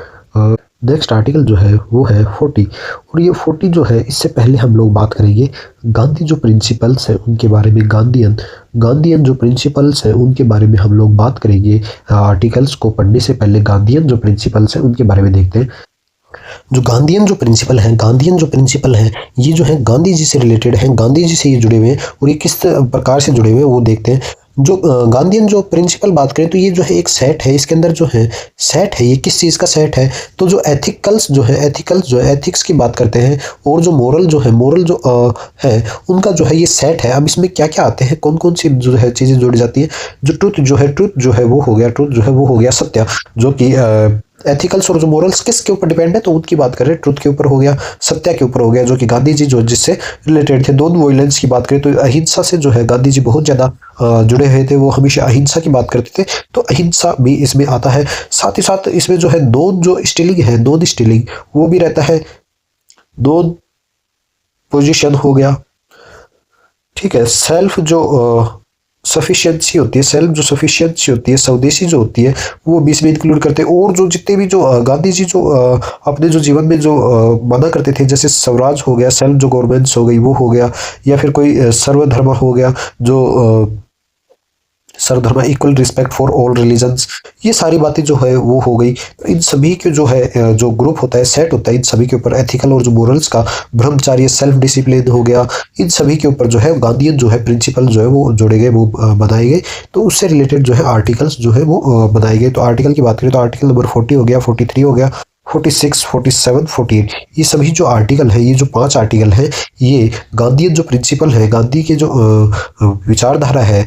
नेक्स्ट आर्टिकल जो है वो है 40, और ये 40 जो है इससे पहले हम लोग बात करेंगे गांधी जो प्रिंसिपल्स हैं उनके बारे में। गांधीयन जो प्रिंसिपल्स हैं उनके बारे में हम लोग बात करेंगे। आर्टिकल्स को पढ़ने से पहले गांधीयन जो प्रिंसिपल्स हैं उनके बारे में देखते हैं। जो गांधीयन जो प्रिंसिपल हैं ये जो है गांधी जी से रिलेटेड हैं, गांधी जी से ये जुड़े हुए हैं, और ये किस प्रकार से जुड़े हुए हैं वो देखते हैं। जो गांधीयन जो प्रिंसिपल बात करें तो ये जो है एक सेट है, इसके अंदर जो है सेट है, ये किस चीज़ का सेट है, तो जो एथिकल्स जो है एथिक्स की बात करते हैं, और जो मोरल जो है उनका जो है ये सेट है। अब इसमें क्या क्या आते हैं, कौन कौन सी जो है चीज़ें जोड़ी जाती हैं। जो ट्रुथ जो है वो हो गया सत्य, जो कि एथिकल्स और जो मोरल्स किसके ऊपर डिपेंड है, तो उनकी बात करें ट्रुथ के ऊपर हो गया, सत्य के ऊपर हो गया, जो कि गांधी जी जो जिससे रिलेटेड थे। नॉन वायलेंस की बात करें तो अहिंसा से जो है गांधी जी बहुत ज़्यादा जुड़े हुए थे, वो हमेशा अहिंसा की बात करते थे, तो अहिंसा भी इसमें आता है। साथ ही साथ इसमें जो है नॉन स्टीलिंग वो भी रहता है, नॉन पोजिशन हो गया, ठीक है। सेल्फ जो सफिशिएंसी होती है, स्वदेशी जो होती है, वो भी इसमें इंक्लूड करते हैं। और जो जितने भी जो गांधी जी जो अपने जो जीवन में जो माना करते थे, जैसे स्वराज हो गया, सेल्फ जो गवर्नमेंट्स हो गई वो हो गया, या फिर कोई सर्वधर्म हो गया, जो सर्वधर्म equal respect for all religions, ये सारी बातें जो है वो हो गई। तो इन सभी के जो है जो ग्रुप होता है, सेट होता है, इन सभी के ऊपर एथिकल और जो मोरल्स का, ब्रह्मचार्य, सेल्फ डिसिप्लिन हो गया, इन सभी के ऊपर जो है गांधीयन जो है प्रिंसिपल जो है वो जोड़े गए, वो बनाए गए। तो उससे रिलेटेड जो है आर्टिकल्स जो है वो बनाए गए। तो आर्टिकल की बात करें तो आर्टिकल नंबर 40 हो गया, 43 हो गया, 46, 47, 48, ये सभी जो आर्टिकल है, ये जो 5 आर्टिकल है, ये गांधीयन जो प्रिंसिपल है, गांधी के जो विचारधारा है,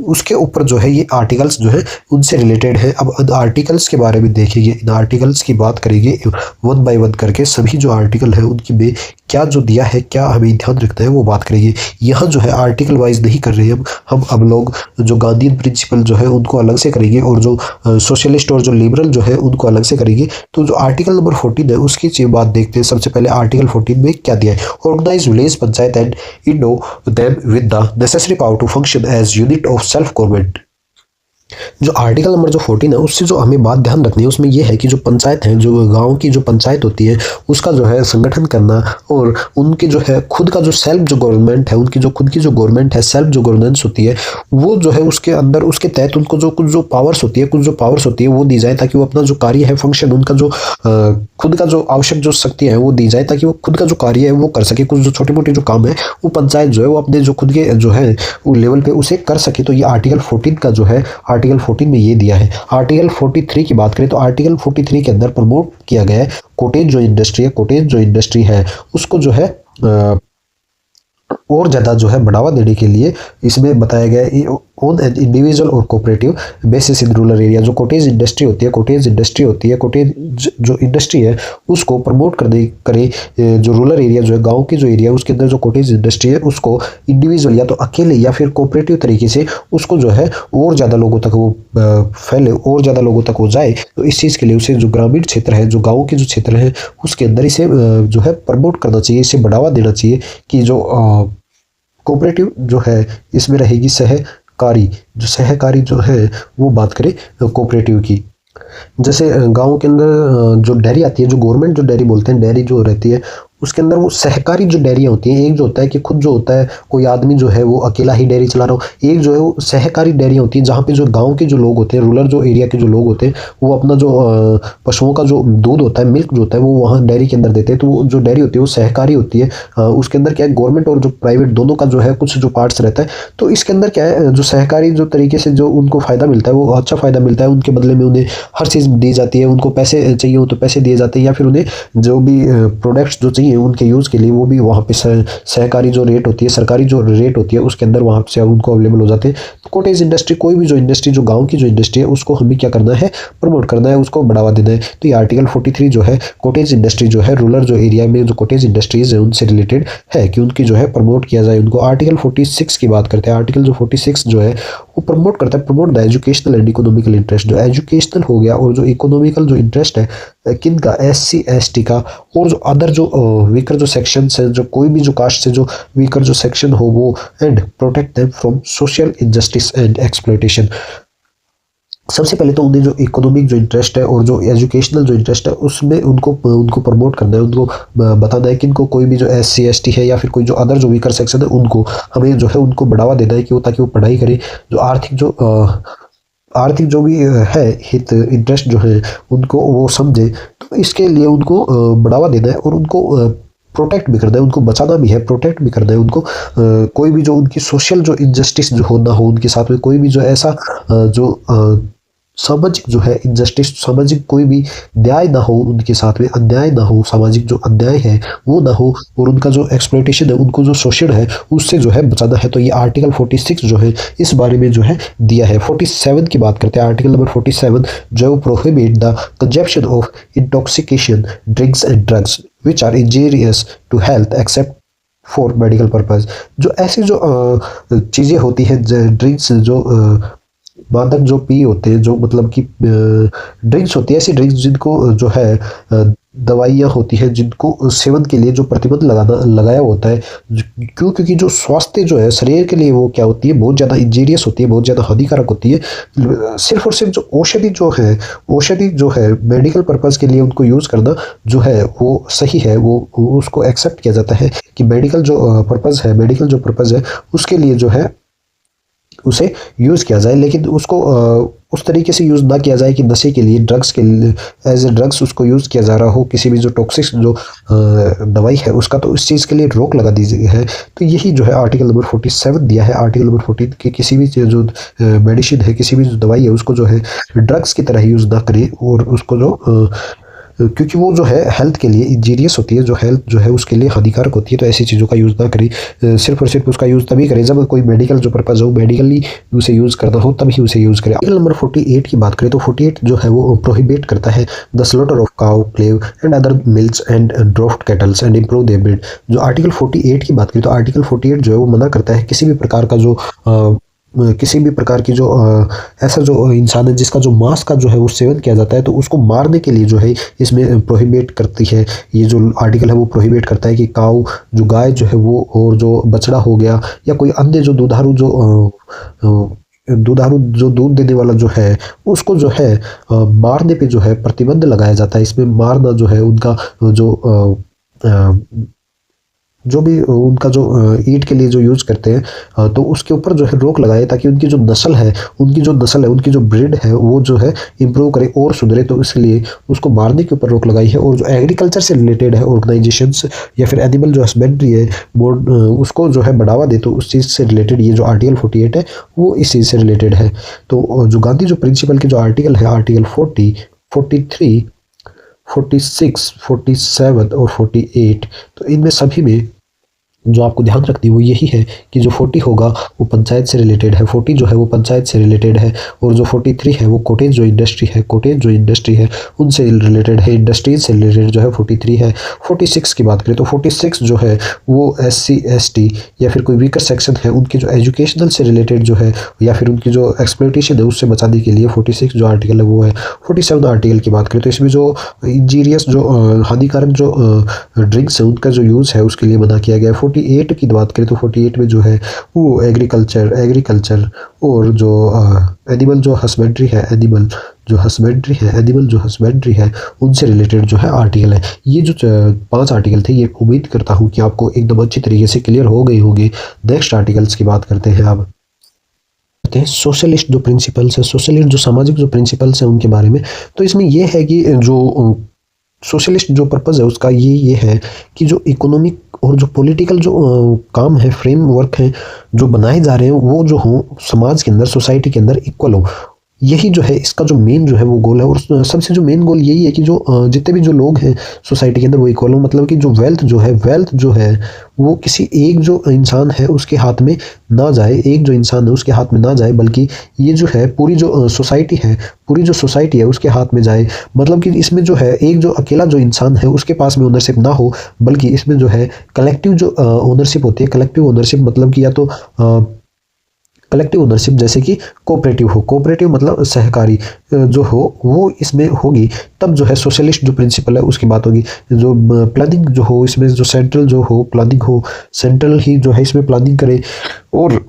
उसके ऊपर जो है ये आर्टिकल्स जो है उनसे रिलेटेड है। अब इन आर्टिकल्स के बारे में देखेंगे, इन आर्टिकल्स की बात करेंगे वन बाय वन करके, सभी जो आर्टिकल है उनकी में क्या जो दिया है, क्या हमें ध्यान रखना है वो बात करेंगे। यहाँ जो है आर्टिकल वाइज नहीं कर रहे हैं हम अब लोग जो गांधीयन प्रिंसिपल जो है उनको अलग से करेंगे, और जो सोशलिस्ट और जो लिबरल जो है उनको अलग से करेंगे। तो जो आर्टिकल नंबर 14 है उसकी बात देखते हैं। सबसे पहले आर्टिकल 14 में क्या दिया है, organise village panchayat and endow them with the necessary power to function as unit of self government. जो आर्टिकल नंबर जो 14 है उससे जो हमें बात ध्यान रखनी है उसमें यह है कि जो पंचायत है, जो गांव की जो पंचायत होती है उसका जो है संगठन करना, और उनके जो है खुद का जो सेल्फ जो गवर्नमेंट है, उनकी जो खुद की जो गवर्नमेंट है, सेल्फ जो गवर्नेंस होती है, वो जो है उसके अंदर उसके तहत उनको जो कुछ जो पावर्स होती है वो दी जाए, ताकि वो अपना जो कार्य है, फंक्शन, उनका जो खुद का जो आवश्यक जो शक्ति है वो दी जाए, ताकि वो खुद का जो कार्य है वो कर सके। कुछ जो छोटे मोटे जो काम है वो पंचायत जो है वो अपने जो खुद के जो है वो लेवल पे उसे कर सके। तो ये आर्टिकल 14 का जो है आर्टिकल 14 में ये दिया है। आर्टिकल 43 की बात करें तो आर्टिकल 43 के अंदर प्रमोट किया गया है कॉटेज जो इंडस्ट्री है उसको जो है और ज़्यादा जो है बढ़ावा देने के लिए इसमें बताया गया है ऑन एन इंडिविजुअल और cooperative basis in rural area. जो कॉटेज इंडस्ट्री होती है, कॉटेज जो इंडस्ट्री है उसको प्रमोट करे जो रूरल एरिया जो है, गांव की जो एरिया उसके अंदर जो कॉटेज इंडस्ट्री है उसको इंडिविजुअल या तो अकेले या फिर कोऑपरेटिव तरीके से उसको जो है और ज़्यादा लोगों तक वो फैले, और ज़्यादा लोगों तक वो जाए। तो इस चीज़ के लिए उसे जो ग्रामीण क्षेत्र है, जो गाँव के जो क्षेत्र है उसके अंदर इसे जो है प्रमोट करना चाहिए, इसे बढ़ावा देना चाहिए कि जो कोऑपरेटिव जो है इसमें रहेगी सहकारी जो है वो बात करें कोऑपरेटिव की। जैसे गांव के अंदर जो डेयरी आती है, जो गवर्नमेंट जो डेयरी बोलते हैं, डेयरी जो रहती है उसके अंदर वो सहकारी जो डेयरियाँ होती हैं, एक जो होता है कि खुद जो होता है कोई आदमी जो है वो अकेला ही डेयरी चला रहा हो, एक जो है वो सहकारी डेयरियाँ होती हैं जहाँ पे जो गांव के जो लोग होते हैं, रूरल जो एरिया के जो लोग होते हैं वो अपना जो पशुओं का जो दूध होता है, मिल्क जो होता है वो वहाँ डेयरी के अंदर देते हैं। तो वो जो डेयरी होती है वो सहकारी होती है। उसके अंदर क्या है, गवर्नमेंट और जो प्राइवेट दोनों का जो है कुछ जो पार्ट्स रहता है। तो इसके अंदर क्या है, जो सहकारी जो तरीके से जो उनको फ़ायदा मिलता है वो अच्छा फ़ायदा मिलता है, उनके बदले में उन्हें हर चीज़ दी जाती है, उनको पैसे चाहिए हो तो पैसे दिए जाते हैं, या फिर उन्हें जो भी प्रोडक्ट्स जो चाहिए उनके यूज़ के लिए वो भी वहाँ पे सहकारी जो रेट होती है, सरकारी जो रेट होती है उसके अंदर वहाँ से उनको अवेलेबल हो जाते हैं। तो कॉटेज इंडस्ट्री, कोई भी जो इंडस्ट्री जो गांव की जो इंडस्ट्री है उसको हमें क्या करना है, प्रमोट करना है, उसको बढ़ावा देना है। तो ये आर्टिकल 43 जो है कॉटेज इंडस्ट्री जो है, रूरल जो एरिया में जो कॉटेज इंडस्ट्रीज है उनसे रिलेटेड है कि उनकी जो है प्रमोट किया जाए उनको। आर्टिकल 46 की बात करते हैं। आर्टिकल जो 46 जो है वो प्रमोट करता है, promote the educational and economical interest. जो एजुकेशनल हो गया और जो इकोनॉमिकल जो इंटरेस्ट है, किन का, SC ST का, और जो अदर जो वीकर जो सेक्शंस हैं, जो कोई भी जो कास्ट से जो वीकर जो सेक्शन हो वो, and protect them from social injustice and exploitation. सबसे पहले तो उन्हें जो इकोनॉमिक जो इंटरेस्ट है और जो एजुकेशनल जो इंटरेस्ट है उसमें उनको उनको प्रमोट करना है, उनको बताना है कि इनको कोई भी जो SC ST है या फिर कोई जो अदर जो वीकर सेक्शन है उनको हमें जो है उनको बढ़ावा देना है कि वो, ताकि वो पढ़ाई करें, जो आर्थिक जो भी है हित इंटरेस्ट जो है उनको वो समझे। तो इसके लिए उनको बढ़ावा देना है और उनको प्रोटेक्ट भी करना है, उनको बचाना भी है, प्रोटेक्ट भी करना है उनको। कोई भी जो उनकी सोशल जो इनजस्टिस जो हो ना हो उनके साथ में, कोई भी जो ऐसा जो सामाजिक जो है इनजस्टिस, सामाजिक कोई भी न्याय ना हो उनके साथ में, अन्याय ना हो, सामाजिक जो अन्याय है वो ना हो, और उनका जो एक्सप्लॉयटेशन है, उनको जो शोषण है उससे जो है बचाना है। तो ये आर्टिकल 46 जो है इस बारे में जो है दिया है। 47 की बात करते हैं, आर्टिकल नंबर 47 जो prohibit the consumption of intoxication drinks and drugs which are injurious to health except for medical purpose. जो ऐसी जो चीज़ें होती हैं, ड्रिंक्स जो मादक जो पी होते हैं, जो मतलब कि ड्रिंक्स होती है, ऐसी ड्रिंक्स जिनको जो है दवाइयाँ होती हैं जिनको सेवन के लिए जो प्रतिबंध लगाया होता है। क्योंकि जो स्वास्थ्य जो है शरीर के लिए वो क्या होती है, बहुत ज़्यादा इंजीरियस होती है, बहुत ज़्यादा हानिकारक होती है। सिर्फ और सिर्फ जो औषधि जो है मेडिकल पर्पज़ के लिए उनको यूज़ करना जो है वो सही है, वो उसको एक्सेप्ट किया जाता है कि मेडिकल जो पर्पज़ है उसके लिए जो है उसे यूज़ किया जाए, लेकिन उसको उस तरीके से यूज़ ना किया जाए कि नशे के लिए, ड्रग्स के लिए, एज ए ड्रग्स उसको यूज़ किया जा रहा हो, किसी भी जो टॉक्सिक जो दवाई है उसका, तो इस चीज़ के लिए रोक लगा दी गई है। तो यही जो है आर्टिकल नंबर 47 दिया है। आर्टिकल नंबर 14 की किसी भी जो मेडिसिन है, किसी भी जो दवाई है उसको जो है ड्रग्स की तरह यूज़ ना करे, और उसको जो क्योंकि वो जो है हेल्थ के लिए इंजीरियस होती है, जो हेल्थ जो है उसके लिए हानिकारक होती है, तो ऐसी चीज़ों का यूज़ ना करें। सिर्फ और सिर्फ उसका यूज़ तभी करें जब कोई मेडिकल जो पर्पज़ हो, मेडिकली उसे यूज़ करना हो, तभी उसे यूज़ करें। आर्टिकल नंबर 48 की बात करें तो 48 जो है वो प्रोहिबिट करता है the slaughter of cow, calves and other milch and draught cattles and improve their breed. जो आर्टिकल 48 की बात करें तो आर्टिकल 48 जो है वो मना करता है किसी भी प्रकार का जो किसी भी प्रकार की जो ऐसा जो इंसान है जिसका जो मांस का जो है वो सेवन किया जाता है, तो उसको मारने के लिए जो है इसमें प्रोहिबिट करती है। ये जो आर्टिकल है वो प्रोहिबिट करता है कि काऊ जो गाय जो है वो, और जो बछड़ा हो गया या कोई अन्य जो दुधारू जो दूध देने वाला जो है उसको जो है मारने पे जो है प्रतिबंध लगाया जाता है। इसमें मारना जो है उनका जो भी उनका जो ईट के लिए जो यूज़ करते हैं, तो उसके ऊपर जो है रोक लगाए, ताकि उनकी जो नस्ल है, उनकी जो ब्रीड है वो जो है इम्प्रूव करे और सुधरे। तो इसलिए उसको मारने के ऊपर रोक लगाई है। और जो एग्रीकल्चर से रिलेटेड है ऑर्गेनाइजेशंस या फिर एनिमल जो हस्बेंड्री है बोर्ड, उसको जो है बढ़ावा दे, तो उस चीज़ से रिलेटेड ये जो आर्टिकल 48 है वो इस चीज़ से रिलेटेड है। तो जो गांधी जो प्रिंसिपल के जो आर्टिकल है, आर्टिकल 40, 43, 46, 47 और 48, तो इनमें सभी में जो आपको ध्यान रखनी है वो यही है कि जो 40 होगा वो पंचायत से रिलेटेड है, 40 जो है वो पंचायत से रिलेटेड है, और जो 43 है वो कॉटेज जो इंडस्ट्री है उनसे रिलेटेड है, इंडस्ट्रीज से रिलेटेड जो है 43 है। 46 की बात करें तो 46 जो है वो SC ST या फिर कोई वीकर सेक्शन है उनकी जो एजुकेशनल से रिलेटेड जो है या फिर उनकी जो एक्सप्लॉयटेशन है उससे बचाने के लिए 46 जो आर्टिकल है वो है। 47 आर्टिकल की बात करें तो इसमें जो इंजीरियस जो हानिकारक जो ड्रिंक्स है उनका जो यूज़ है उसके लिए मना किया गया है। 48 की बात करें तो 48 में जो है वो एग्रीकल्चर और जो एनिमल जो हस्बेंड्री है उनसे रिलेटेड जो है आर्टिकल है। ये जो 5 आर्टिकल थे, ये उम्मीद करता हूँ कि आपको एकदम अच्छी तरीके से क्लियर हो गए होंगे। नेक्स्ट आर्टिकल्स की बात करते हैं अब। सोशलिस्ट जो प्रिंसिपल्स है, सोशलिस्ट जो सामाजिक जो प्रिंसिपल्स हैं उनके बारे में, तो इसमें यह है कि जो सोशलिस्ट जो पर्पज़ है उसका ये है कि जो इकोनॉमिक और जो पॉलिटिकल जो काम है, फ्रेमवर्क है जो बनाए जा रहे हैं वो जो हो समाज के अंदर, सोसाइटी के अंदर इक्वल हो। यही जो है इसका जो मेन जो है वो गोल है। और सबसे जो मेन गोल यही है कि जो जितने भी जो लोग हैं सोसाइटी के अंदर वो इक्वल हो। मतलब कि जो वेल्थ जो है वो किसी एक जो इंसान है उसके हाथ में ना जाए, उसके हाथ में ना जाए, बल्कि ये जो है पूरी जो सोसाइटी है उसके हाथ में जाए। मतलब कि इसमें जो है एक जो अकेला जो इंसान है उसके पास में ओनरशिप ना हो, बल्कि इसमें जो है कलेक्टिव जो ओनरशिप होती है। कलेक्टिव ओनरशिप मतलब कि या तो कलेक्टिव ओनरशिप जैसे कि कोऑपरेटिव हो, कोऑपरेटिव मतलब सहकारी जो हो वो इसमें होगी, तब जो है सोशलिस्ट जो प्रिंसिपल है उसकी बात होगी। जो प्लानिंग जो हो इसमें, जो सेंट्रल जो हो प्लानिंग हो, सेंट्रल ही जो है इसमें प्लानिंग करे, और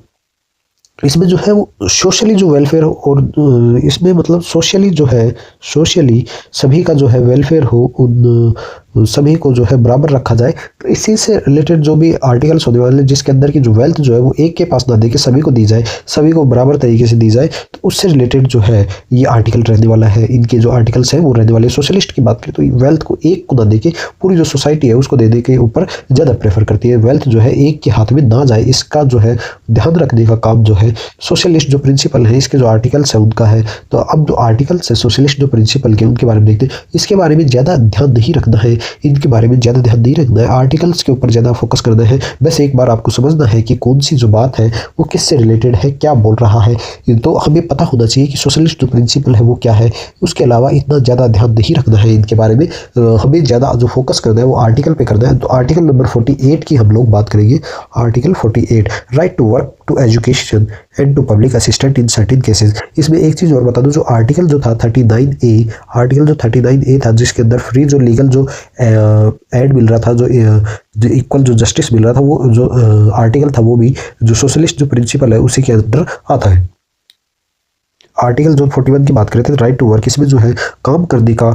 इसमें जो है वो सोशली जो वेलफेयर हो, और इसमें मतलब सोशली जो है, सोशली सभी का जो है वेलफेयर हो, उन सभी को जो है बराबर रखा जाए। तो इसी से रिलेटेड जो भी आर्टिकल्स होने वाले, जिसके अंदर की जो वेल्थ जो है वो एक के पास ना दे के सभी को दी जाए, सभी को बराबर तरीके से दी जाए, तो उससे रिलेटेड जो है ये आर्टिकल रहने वाला है। इनके जो आर्टिकल्स हैं वो रहने वाले। सोशलिस्ट की बात करें तो वेल्थ को एक को ना दे के पूरी जो सोसाइटी है उसको दे के ऊपर ज़्यादा प्रेफर करती है। वेल्थ जो है एक के हाथ में ना जाए, इसका जो है ध्यान रखने का काम जो है सोशलिस्ट जो प्रिंसिपल है, इसके जो आर्टिकल्स है उनका है। तो अब जो आर्टिकल्स है सोशलिस्ट जो प्रिंसिपल के, उनके बारे में देखते हैं। इसके बारे में ज़्यादा ध्यान नहीं रखना है, इनके बारे में ज़्यादा ध्यान नहीं रखना है, आर्टिकल्स के ऊपर ज़्यादा फोकस करना है। बस एक बार आपको समझना है कि कौन सी जो बात है वो किससे रिलेटेड है, क्या बोल रहा है। तो हमें पता होना चाहिए कि सोशलिस्ट जो प्रिंसिपल है वो क्या है। उसके अलावा इतना ज़्यादा ध्यान नहीं रखना है इनके बारे में। हमें ज़्यादा जो फोकस करना है वो आर्टिकल पे करना है। तो आर्टिकल नंबर 48 की हम लोग बात करेंगे। Article 48, right to work to education and to public assistant in certain cases. इसमें एक चीज़ और बता दूं, जो आर्टिकल जो था 39A, आर्टिकल जो 39A था, जिसके अंदर फ्री जो लीगल जो एड मिल रहा था, जो इक्वल जो जस्टिस मिल रहा था, वो जो आर्टिकल था वो भी जो सोशलिस्ट जो प्रिंसिपल है उसी के अंदर आता है। आर्टिकल जो 41 की बात करते थे, राइट टू वर्क, इसमें जो है काम करने का,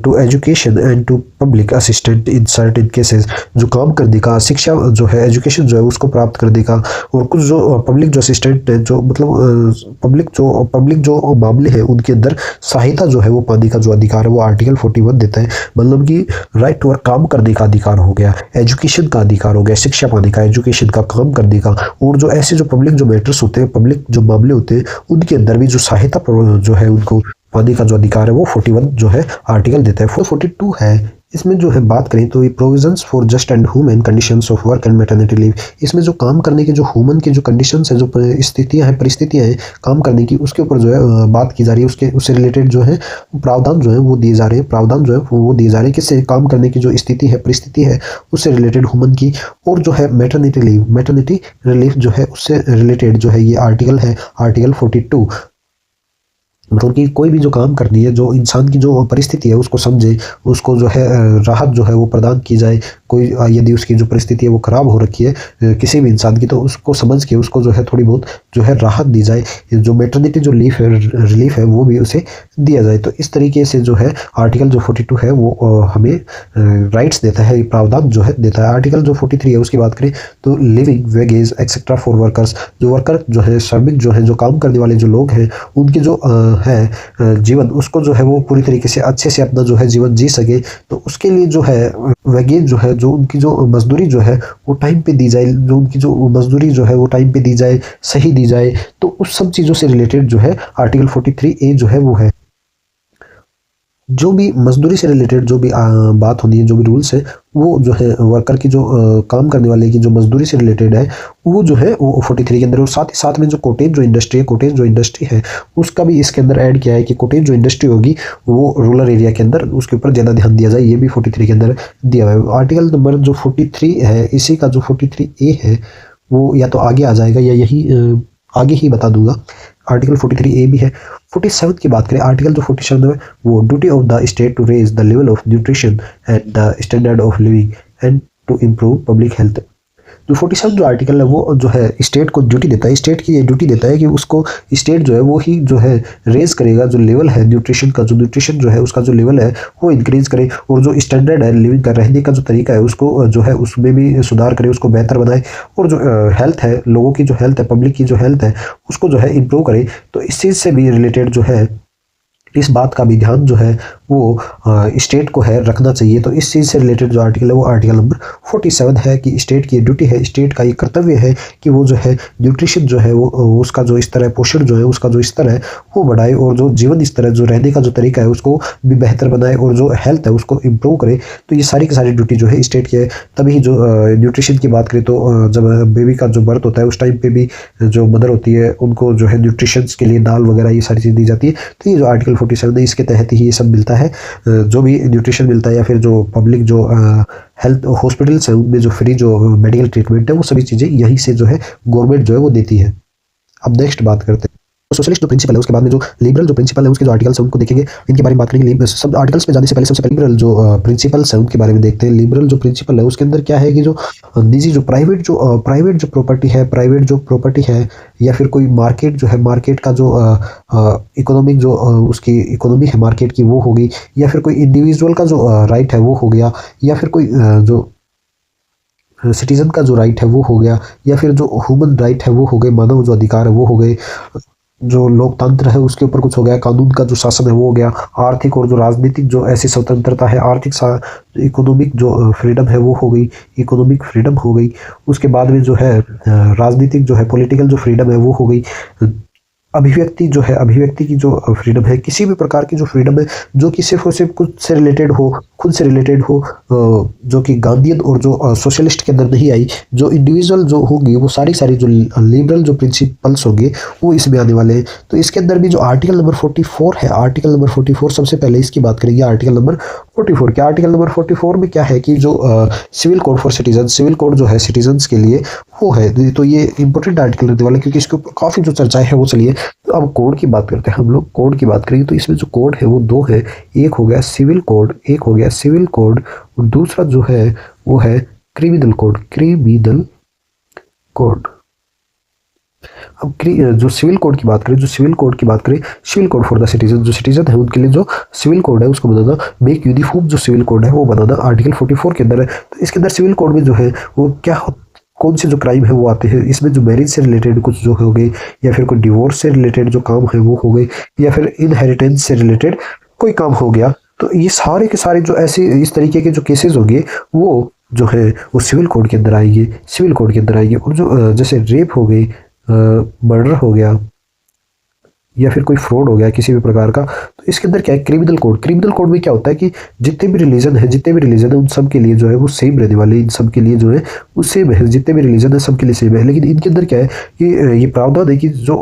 to education and to public assistant in certain cases, जो काम करने का, शिक्षा जो है, एजुकेशन जो है उसको प्राप्त करने का, और कुछ जो पब्लिक जो असिस्टेंट है, जो मतलब पब्लिक जो मामले हैं उनके अंदर सहायता जो है वो पाने का जो अधिकार है वो आर्टिकल 41 देता है। मतलब कि राइट टू वर्क काम करने का अधिकार हो गया, एजुकेशन का अधिकार हो गया, शिक्षा पाने का, एजुकेशन का, काम करने का, और जो ऐसे जो पब्लिक जो मैटर्स होते हैं, पब्लिक जो मामले होते हैं, उनके अंदर भी जो सहायता जो है उनको पाने का जो अधिकार है वो 41 जो है आर्टिकल देता है। 42 है, इसमें जो है बात करें तो ये provisions for just and human conditions of work and maternity leave. इसमें जो काम करने के जो ह्यूमन के जो कंडीशंस है, जो स्थितियां हैं, परिस्थितियां हैं काम करने की, उसके ऊपर जो है बात की जा रही है। उससे रिलेटेड जो है प्रावधान जो है वो दिए जा रहे हैं, प्रावधान जो है वो दिए जा रहे हैं, किससे, काम करने की जो स्थिति है, परिस्थिति है, उससे रिलेटेड ह्यूमन की। और जो है मैटरनिटी लीव, मैटरनिटी रिलीफ जो है उससे रिलेटेड जो है ये आर्टिकल है, आर्टिकल 42। मतलब कि कोई भी जो काम करनी है, जो इंसान की जो परिस्थिति है उसको समझे, उसको जो है राहत जो है वो प्रदान की जाए। कोई यदि उसकी जो परिस्थिति है वो ख़राब हो रखी है किसी भी इंसान की, तो उसको समझ के उसको जो है थोड़ी बहुत जो है राहत दी जाए। जो मैटरनिटी जो रिलीफ है वो भी उसे दिया जाए। तो इस तरीके से जो है आर्टिकल जो 42 है वो हमें राइट्स देता है, प्रावधान जो है देता है। आर्टिकल जो 43 है उसकी बात करें तो living wages etcetera for workers, जो वर्कर जो है, श्रमिक जो है, जो काम करने वाले जो लोग हैं, उनके जो है जीवन, उसको जो है वो पूरी तरीके से अच्छे से अपना जो है जीवन जी सके, तो उसके लिए जो है वेजेस जो है, जो उनकी जो मजदूरी जो है वो टाइम पे दी जाए, जो उनकी जो मजदूरी जो है वो टाइम पे दी जाए, सही दी जाए। तो उस सब चीज़ों से रिलेटेड जो है आर्टिकल 43A जो है वो है। जो भी मजदूरी से रिलेटेड जो भी बात होनी है, जो भी रूल्स है, वो जो है वर्कर की जो काम करने वाले की जो मजदूरी से रिलेटेड है वो जो है वो 43 के अंदर। और साथ ही साथ में जो कोटेज जो इंडस्ट्री है, कोटेज जो इंडस्ट्री है उसका भी इसके अंदर ऐड किया है कि कोटेज जो इंडस्ट्री होगी वो रूरल एरिया के अंदर उसके ऊपर ज़्यादा ध्यान दिया जाए, ये भी 43 के अंदर दिया हुआ है। आर्टिकल नंबर जो 43 है, इसी का जो 43A है वो या तो आगे आ जाएगा या यही आगे ही बता दूंगा। आर्टिकल 43A भी है। 47 की बात करें, आर्टिकल जो 47 है वो duty of the state to raise the level of nutrition and the standard of living and to improve public health. जो 47 जो आर्टिकल है वो जो है स्टेट को ड्यूटी देता है, स्टेट की ये ड्यूटी देता है कि उसको स्टेट जो है वो ही जो है रेज करेगा, जो लेवल है न्यूट्रिशन का, जो न्यूट्रिशन जो है उसका जो लेवल है वो इंक्रीज करे, और जो स्टैंडर्ड है लिविंग का, रहने का जो तरीका है उसको जो है उसमें भी सुधार करे, उसको बेहतर बनाए, और जो हेल्थ है, लोगों की जो हेल्थ है, पब्लिक की जो हेल्थ है उसको जो है इम्प्रूव करे। तो इस चीज़ से भी रिलेटेड जो है इस बात का भी ध्यान जो है वो स्टेट को है रखना चाहिए। तो इस चीज़ से रिलेटेड जो आर्टिकल है वो आर्टिकल नंबर 47 है कि स्टेट की ड्यूटी है, स्टेट का ये कर्तव्य है कि वो जो है न्यूट्रिशन जो है वो उसका जो स्तर है, पोषण जो है उसका जो स्तर है वो बढ़ाए, और जो जीवन स्तर है, जो रहने का जो तरीका है उसको भी बेहतर बनाए, और जो हेल्थ है उसको इम्प्रूव करे। तो ये सारी की सारी ड्यूटी जो है स्टेट की है। तभी जो न्यूट्रिशन की बात करें तो जब बेबी का जो बर्थ होता है उस टाइम पर भी जो मदर होती है उनको जो है न्यूट्रिशन के लिए दाल वगैरह ये सारी चीज़ दी जाती है। तो ये जो आर्टिकल 47 है इसके तहत ही ये सब मिलता है, जो भी न्यूट्रिशन मिलता है, या फिर जो पब्लिक जो हेल्थ हॉस्पिटल्स है उनमें जो फ्री जो मेडिकल ट्रीटमेंट है वो सभी चीज़ें यहीं से जो है गवर्नमेंट जो है वो देती है। अब नेक्स्ट बात करते हैं सोशलिस्ट जो प्रिंसिपल है, उसके बाद में जो लिबरल जो प्रिंसिपल है उसके जो आर्टिकल्स हैं उनको देखेंगे, इनके बारे में बात करेंगे। सब आर्टिकल्स पे जाने से पहले सबसे पहले लिबरल जो प्रिंसिपल्स हैं उनके बारे में देखते हैं। लिबरल जो प्रिंसिपल है उसके अंदर क्या है कि जो निजी जो प्राइवेट जो प्रॉपर्टी है या फिर कोई मार्केट जो है, मार्केट का जो इकोनॉमिक जो उसकी इकोनॉमी है मार्केट की वो होगी, या फिर कोई इंडिविजुअल का जो राइट है वो हो गया, या फिर कोई जो सिटीजन का जो राइट है वो हो गया, या फिर जो ह्यूमन राइट है वो हो गए, मानव जो अधिकार है वो हो गए, जो लोकतंत्र है उसके ऊपर कुछ हो गया, कानून का जो शासन है वो हो गया, आर्थिक और जो राजनीतिक जो ऐसी स्वतंत्रता है, इकोनॉमिक जो फ्रीडम है वो हो गई, इकोनॉमिक फ्रीडम हो गई। उसके बाद में जो है राजनीतिक जो है पॉलिटिकल जो फ्रीडम है वो हो गई। अभिव्यक्ति की जो फ्रीडम है, किसी भी प्रकार की जो फ्रीडम है जो कि सिर्फ और सिर्फ खुद से रिलेटेड हो, जो कि गांधीयन और जो सोशलिस्ट के अंदर नहीं आई। जो इंडिविजुअल जो होंगे वो सारी जो लिबरल जो प्रिंसिपल्स होंगे वो इसमें आने वाले हैं। तो इसके अंदर भी जो आर्टिकल नंबर 44 है, आर्टिकल नंबर 44 सबसे पहले इसकी बात करेंगे। आर्टिकल नंबर 44 क्या, आर्टिकल नंबर 44 में क्या है कि जो civil code for citizen, civil code जो है सिटीजन्स के लिए वो है। तो ये इंपॉर्टेंट आर्टिकल रहने वाला है क्योंकि इसके ऊपर काफ़ी जो चर्चाएं है वो चलिए। तो अब कोड की बात करते हैं हम लोग। कोड की बात करेंगे तो इसमें जो कोड है वो दो है, एक हो गया सिविल कोड और दूसरा जो है वो है क्रिमिनल कोड। अब जो सिविल कोड की बात करें, civil code for the citizen, जो सिटीजन है उनके लिए जो सिविल कोड है उसको बनाना, मेक यूनिफॉर्म जो सिविल कोड है वो बनाना आर्टिकल 44 के अंदर है। तो इसके अंदर सिविल कोड में जो है वो क्या कौन से जो क्राइम है वो आते हैं। इसमें जो मैरिज से रिलेटेड कुछ जो हो गए, या फिर कोई डिवोर्स से रिलेटेड जो काम है वो हो गए, या फिर इनहेरिटेंस से रिलेटेड कोई काम हो गया। तो ये सारे के सारे जो ऐसे इस तरीके के जो केसेस होंगे वो जो है वो सिविल कोड के अंदर आएंगे। और जो जैसे रेप हो गई, मर्डर हो गया, या फिर कोई फ्रॉड हो गया किसी भी प्रकार का, तो इसके अंदर क्या है क्रिमिनल कोड में क्या होता है कि जितने भी रिलीजन है उन सब के लिए जो है वो सेम रहने वाले, इन सब के लिए जो है वो सेम है, जितने भी रिलीजन है सबके लिए सेम है। लेकिन इनके अंदर क्या है कि ये प्रावधान है कि जो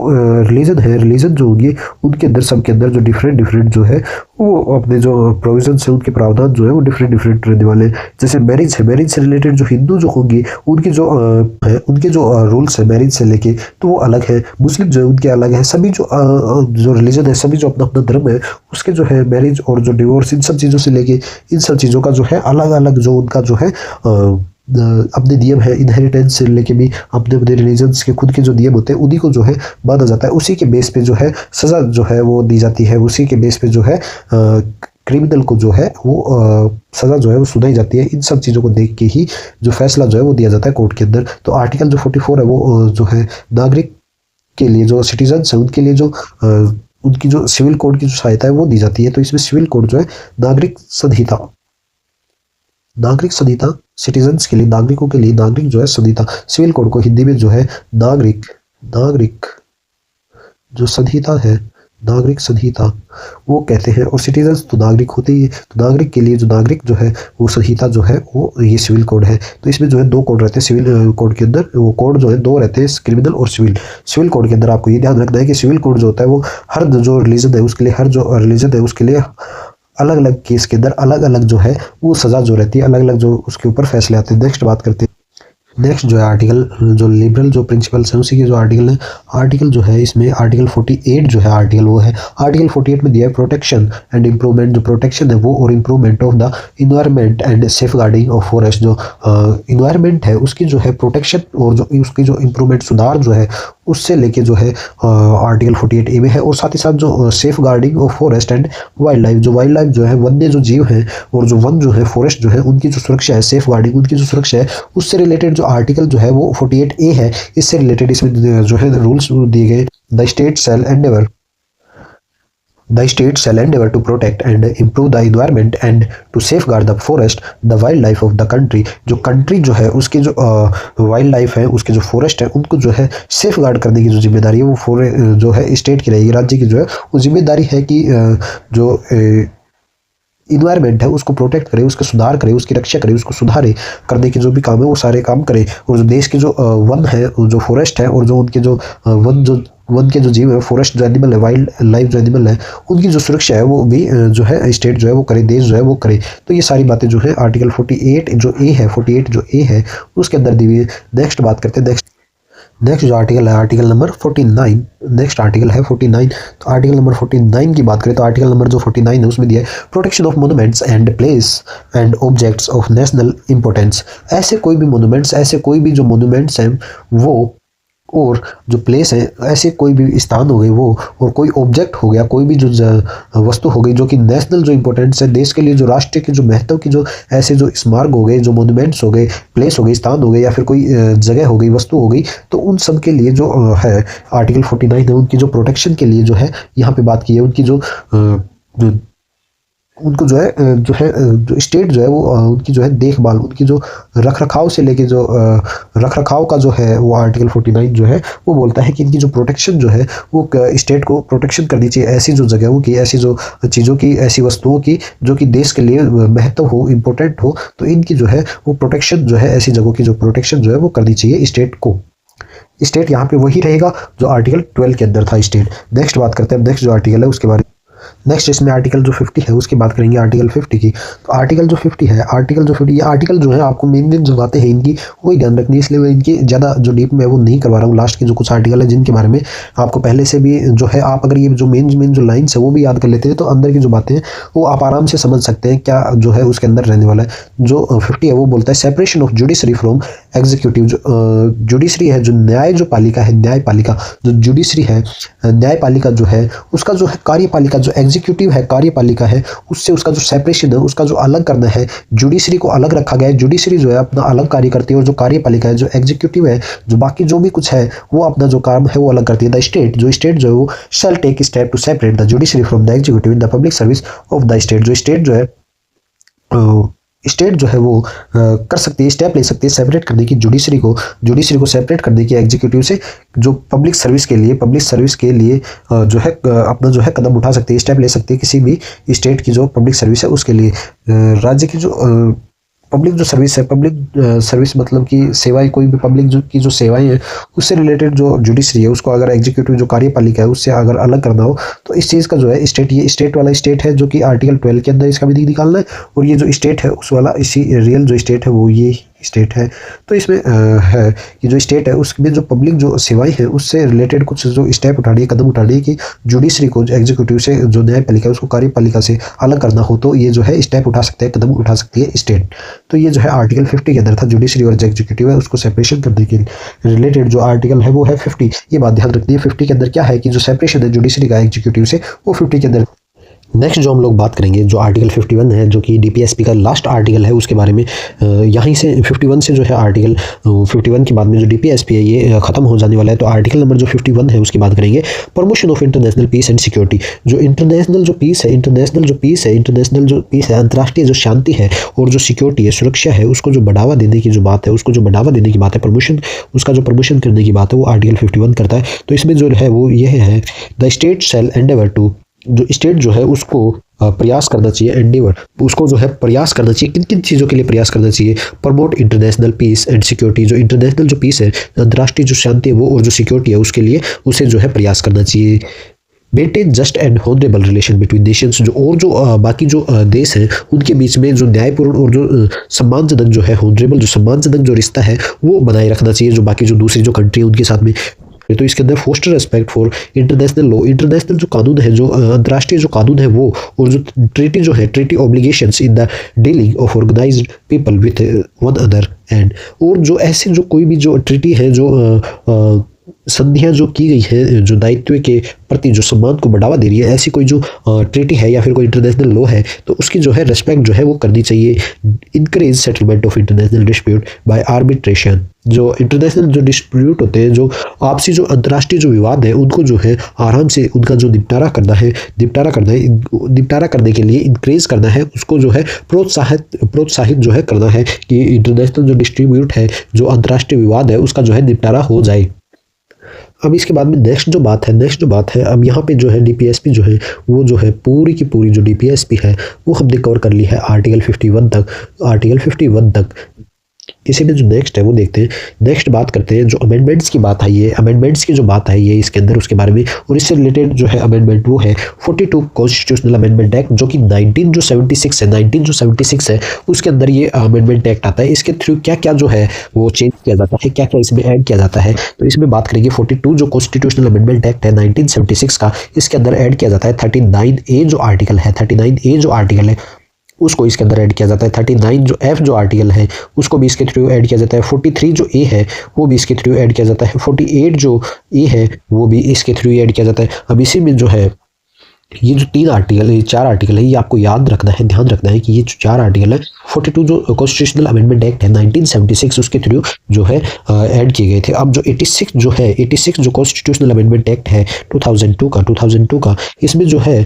रिलीजन जो होंगे उनके अंदर सबके अंदर जो डिफरेंट जो है वो अपने जो प्रोविजन है उनके प्रावधान जो है वो डिफरेंट रहने वाले हैं। जैसे मैरिज से रिलेटेड जो हिंदू जो होंगे उनके जो रूल्स है मैरिज से लेके तो वो अलग है, मुस्लिम जो है उनके अलग है। सभी जो रिलीजन है, सभी जो अपना धर्म है उसके जो है मैरिज और जो डिवोर्स इन सब चीज़ों से लेके इन सब चीज़ों का जो है अलग अलग जो उनका जो है अपने नियम है। इनहेरिटेंस से लेके भी अपने रिलीजन्स के खुद के जो नियम होते हैं उन्हीं को जो है माना जाता है, उसी के बेस पे जो है सज़ा जो है वो दी जाती है, उसी के बेस पे जो है क्रिमिनल को जो है वो सज़ा जो है वो सुनाई जाती है। इन सब चीज़ों को देख के ही जो फैसला जो है वो दिया जाता है कोर्ट के अंदर। तो आर्टिकल जो 44 है वो जो है नागरिक के लिए, जो सिटीजन्स है उनके लिए जो उनकी जो सिविल कोड की जो सहायता है वो दी जाती है। तो इसमें सिविल कोड जो है नागरिक संहिता सिटीजन्स के लिए, नागरिकों के लिए नागरिक जो है संहिता, सिविल कोड को हिंदी में जो है नागरिक जो संहिता है, नागरिक संहिता वो कहते हैं। और सिटीजन्स तो नागरिक होते ही है, तो नागरिक के लिए जो नागरिक जो है वो संहिता जो है वो ये सिविल कोड है। तो इसमें जो है दो कोड रहते हैं सिविल कोड के अंदर, वो कोड जो है दो रहते हैं, क्रिमिनल और सिविल कोड के अंदर आपको ये ध्यान रखना है कि सिविल कोड जो होता है वो हर जो रिलीजन है उसके लिए अलग अलग केस के अंदर अलग अलग जो है वो सज़ा जो रहती है, अलग अलग जो उसके ऊपर फैसले आते हैं। नेक्स्ट बात करते हैं। नेक्स्ट जो है आर्टिकल जो लिबरल जो प्रिंसिपल्स हैं उसी के जो आर्टिकल है, आर्टिकल जो है इसमें आर्टिकल 48 जो है आर्टिकल वो है, आर्टिकल 48 में दिया है प्रोटेक्शन एंड इम्प्रूवमेंट, जो प्रोटेक्शन है वो और improvement of the environment and safeguarding of forest. जो इन्वायरमेंट है उसकी जो है प्रोटेक्शन और जो उसकी जो इम्प्रूवमेंट सुधार जो है उससे लेके जो है आर्टिकल 48A में है। और साथ ही साथ जो safeguarding of forest and wildlife जो है वन्य जो जीव हैं और जो वन जो है फॉरेस्ट जो है उनकी जो सुरक्षा है, सेफ गार्डिंग उनकी जो सुरक्षा है उससे रिलेटेड जो आर्टिकल जो है वो 48A है। इससे रिलेटेड इसमें जो है रूल्स दिए गए, the state shell endeavor to protect and improve the environment and to safeguard the forest, the wildlife of the country। जो कंट्री जो है उसकी जो वाइल्ड लाइफ है, उसके जो फॉरेस्ट है उनको जो है सेफ गार्ड करने की जो जिम्मेदारी है वो जो है स्टेट की रहेगी, राज्य की जो है वो जिम्मेदारी है कि जो इन्वायरमेंट है उसको प्रोटेक्ट करे, उसका सुधार करे, उसकी रक्षा करे, उसको सुधारे, करने के जो भी काम है वो सारे काम करे। और जो देश के जो वन है, जो फॉरेस्ट है और जो उनके जो वन के जो जीव है, फॉरेस्ट जो एनिमल है, वाइल्ड लाइफ जो एनिमल है उनकी जो सुरक्षा है वो भी जो है स्टेट जो है वो करे, देश जो है वो करे। तो ये सारी बातें जो है आर्टिकल 48 जो ए है उसके अंदर दी हुई है। नेक्स्ट बात करते हैं। नेक्स्ट जो आर्टिकल है आर्टिकल नंबर 49, नेक्स्ट आर्टिकल है 49। तो आर्टिकल नंबर 49 की बात करें तो आर्टिकल नंबर जो 49 है उसमें दिया है protection of monuments and place and objects of national importance. ऐसे कोई भी मोनूमेंट्स, ऐसे कोई भी जो मोनूमेंट्स हैं वो, और जो प्लेस है, ऐसे कोई भी स्थान हो गए वो, और कोई ऑब्जेक्ट हो गया, कोई भी जो वस्तु हो गई जो कि नेशनल जो इंपॉर्टेंस है, देश के लिए जो राष्ट्र के जो महत्व की जो ऐसे जो स्मारक हो गए, जो मोन्यूमेंट्स हो गए, प्लेस हो गई, स्थान हो गए, या फिर कोई जगह हो गई, वस्तु हो गई, तो उन सब के लिए जो है आर्टिकल 49 है उनकी जो प्रोटेक्शन के लिए जो है यहाँ पे बात की है। उनकी जो उनको जो स्टेट जो है वो उनकी जो है देखभाल, उनकी जो रख रखाव से लेके जो रख रखाव का जो है वो आर्टिकल 49 जो है वो बोलता है कि इनकी जो प्रोटेक्शन जो है वो स्टेट को प्रोटेक्शन करनी चाहिए ऐसी जो जगहों की, ऐसी जो चीज़ों की, ऐसी वस्तुओं की जो कि देश के लिए महत्व हो, इम्पोर्टेंट हो, तो इनकी जो है वो प्रोटेक्शन जो है, ऐसी जगहों की जो प्रोटेक्शन जो है वो करनी चाहिए स्टेट को। स्टेट यहाँ पे वही रहेगा जो आर्टिकल 12 के अंदर था स्टेट। नेक्स्ट बात करते हैं, नेक्स्ट जो आर्टिकल है उसके बारे में। नेक्स्ट इसमें आर्टिकल जो 50 है उसकी बात करेंगे, आर्टिकल 50 की। तो आर्टिकल जो 50 है, आर्टिकल जो 50, ये आर्टिकल जो है आपको मेन जो बातें हैं इनकी वही ध्यान रखनी है, इसलिए मैं इनकी ज़्यादा जो डीप में वो नहीं करवा रहा हूँ। लास्ट के जो कुछ आर्टिकल है जिनके बारे में आपको पहले से भी जो है, आप अगर ये जो मेन जो लाइन्स है वो भी याद कर लेते हैं तो अंदर की जो बातें हैं वो आप आराम से समझ सकते हैं क्या जो है उसके अंदर रहने वाला है। जो 50 है वो बोलता है separation of judiciary from executive. जो जुडिशरी है, जो न्याय जो पालिका है, न्यायपालिका जो जुडिशरी है, न्यायपालिका जो है उसका जो है कार्यपालिका, जो एग्जीक्यूटिव है कार्यपालिका है, उससे उसका जो सेपरेशन है, उसका जो अलग करना है, जुडिशरी को अलग रखा गया है। जुडिशरी जो है अपना अलग कार्य करती है और जो कार्यपालिका है, जो एग्जीक्यूटिव है, जो बाकी जो भी कुछ है वो अपना जो काम है वो अलग करती है। द स्टेट जो है वो shall take step to separate the judiciary from the executive in the public service of the state. जो स्टेट जो है स्टेट जो है वो कर सकती है, स्टेप ले सकती है सेपरेट करने की जुडिशरी को सेपरेट करने की एग्जीक्यूटिव से, जो पब्लिक सर्विस के लिए जो है अपना जो है कदम उठा सकती है, स्टेप ले सकती है किसी भी स्टेट की जो पब्लिक सर्विस है उसके लिए। राज्य की जो पब्लिक जो सर्विस है, पब्लिक सर्विस मतलब कि सेवाएं, कोई भी पब्लिक की जो सेवाएं हैं उससे रिलेटेड जो जुडिशरी है उसको अगर एग्जीक्यूटिव जो कार्यपालिका है उससे अगर अलग करना हो तो इस चीज़ का जो है स्टेट, ये स्टेट वाला स्टेट है जो कि आर्टिकल 12 के अंदर इसका भी निकालना है, और ये जो स्टेट है उस वाला इसी रियल जो स्टेट है वो ये स्टेट है। तो इसमें है कि जो स्टेट है उसमें जो पब्लिक जो सेवाएं हैं उससे रिलेटेड कुछ जो स्टेप उठानी है, कदम उठानी है कि जुडिशरी को, जो एग्जीक्यूटिव से, जो न्यायपालिका है उसको कार्यपालिका से अलग करना हो तो ये जो है स्टेप उठा सकते हैं, कदम उठा सकती है स्टेट। तो ये जो है आर्टिकल 50 के अंदर था, जुडिशरी और जो एग्जीक्यूटिव है उसको सेपरेशन करने के रिलेटेड जो आर्टिकल है वो है 50। ये बात ध्यान रखनी है, 50 के अंदर क्या है कि जो सेपरेशन है जुडिशरी का एग्जीक्यूटिव से वो 50 के अंदर। नेक्स्ट जो हम लोग बात करेंगे जो आर्टिकल 51 है जो कि डीपीएसपी का लास्ट आर्टिकल है उसके बारे में। यहीं से 51 से जो है आर्टिकल 51 के बाद में जो डीपीएसपी है ये ख़त्म हो जाने वाला है। तो आर्टिकल नंबर जो 51 है उसकी बात करेंगे, promotion of international peace and security. जो इंटरनेशनल जो पीस है, अंतर्राष्ट्रीय जो शांति है और जो सिक्योरिटी है, सुरक्षा है, उसको जो बढ़ावा देने की जो बात है, प्रमोशन, उसका जो प्रमोशन करने की बात है वो आर्टिकल 51 करता है। तो इसमें जो है वो यह है, the state shall endeavour to, जो स्टेट जो है उसको प्रयास करना चाहिए, एंडेवर उसको जो है प्रयास करना चाहिए, किन किन चीज़ों के लिए प्रयास करना चाहिए, promote international peace and security. जो इंटरनेशनल जो पीस है, अंतर्राष्ट्रीय जो शांति है वो और जो सिक्योरिटी है उसके लिए उसे जो है प्रयास करना चाहिए। Maintain just and honourable relation between Nations, जो और जो बाकी जो देश हैं उनके बीच में जो न्यायपूर्ण और जो सम्मानजनक जो है, हॉनरेबल जो सम्मानजनक जो रिश्ता है वो बनाए रखना चाहिए जो बाकी जो दूसरी जो कंट्री है उनके साथ में। तो इसके अंदर foster respect for international law, international जो कानून है, जो अंतर्राष्ट्रीय जो कानून है वो, और जो ट्रीटी जो है, treaty obligations in the dealing of organised people with one other and, और जो ऐसे जो कोई भी जो ट्रीटी है, जो संधियां जो की गई है, जो दायित्व के प्रति जो सम्मान को बढ़ावा दे रही है, ऐसी कोई जो ट्रीटी है या फिर कोई इंटरनेशनल लॉ है तो उसकी जो है रेस्पेक्ट जो है वो करनी चाहिए। Encourage settlement of international dispute by arbitration, जो इंटरनेशनल जो डिस्प्यूट होते हैं, जो आपसी जो अंतर्राष्ट्रीय जो विवाद है उनको जो है आराम से उनका जो निपटारा करने के लिए इनकरेज करना है, उसको जो है प्रोत्साहित जो है करना है कि इंटरनेशनल जो डिस्ट्रीब्यूट है, जो अंतर्राष्ट्रीय विवाद है उसका जो है निपटारा हो जाए। अब इसके बाद में नेक्स्ट जो बात है अब यहाँ पे जो है डीपीएसपी जो है वो जो है पूरी की पूरी जो डीपीएसपी है वो हमने कवर कर ली है आर्टिकल 51 तक। इसी में जो नेक्स्ट है वो देखते हैं। नेक्स्ट बात करते हैं जो अमेंडमेंट्स की बात आई है, अमेंडमेंट्स की जो बात आई है इसके अंदर, उसके बारे में। और इससे रिलेटेड जो है अमेंडमेंट वो है 42 कॉन्स्टिट्यूशनल अमेंडमेंट एक्ट, जो कि 1976 है उसके अंदर ये अमेंडमेंट एक्ट आता है। इसके थ्रू क्या क्या जो है वो चेंज किया जाता है, क्या क्या इसमें ऐड किया जाता है, तो इसमें बात करेंगे। 42 जो कॉन्स्टिट्यूशनल अमेंडमेंट एक्ट है 1976 का, इसके अंदर ऐड किया जाता है 39A जो आर्टिकल है, 39A जो आर्टिकल है उसको इसके अंदर ऐड किया जाता है। 39 जो F जो आर्टिकल है उसको भी इसके थ्रू ऐड किया जाता है। 43 जो A है वो भी इसके थ्रू ऐड किया जाता है। 48 जो A है वो भी इसके थ्रू ऐड किया जाता है। अब इसी में जो है ये जो 3 आर्टिकल, ये 4 आर्टिकल है, ये आपको याद रखना है, ध्यान रखना है कि ये जो 4 आर्टिकल है 42 जो कॉन्स्टिट्यूशनल अमेंडमेंट एक्ट है 1976 उसके थ्रू जो है ऐड किए गए थे। अब जो 86 जो है 86 जो कॉन्स्टिट्यूशनल अमेंडमेंट एक्ट है 2002 का इसमें जो है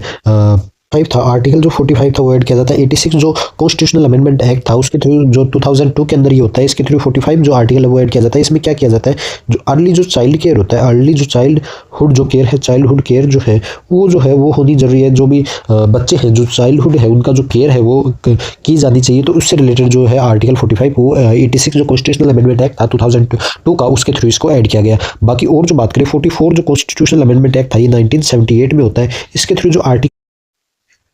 5 था आर्टिकल जो 45 था वो ऐड किया जाता है। 86 जो कॉन्स्टिट्यूशनल अमेंडमेंट एक्ट था उसके थ्रू जो 2002 के अंदर ये होता है, इसके थ्रू 45 जो आर्टिकल है वो ऐड किया जाता है। इसमें क्या किया जाता है, जो अर्ली जो चाइल्ड केयर होता है, अर्ली जो चाइल्डहुड जो केयर है, चाइल्डहुड केयर जो है वो होनी जरूरी है। जो भी बच्चे हैं जो चाइल्डहुड है उनका जो केयर है वो की जानी चाहिए। तो उससे रिलेटेड जो है आर्टिकल 45 वो 86 जो कॉन्स्टिट्यूशनल अमेंडमेंट एक्ट था 2002 का उसके थ्रू इसको ऐड किया गया। बाकी और जो बात करें 44 जो कॉन्स्टिट्यूशनल अमेंडमेंट एक्ट था ये 1978 में होता है, इसके थ्रू जो आर्टिकल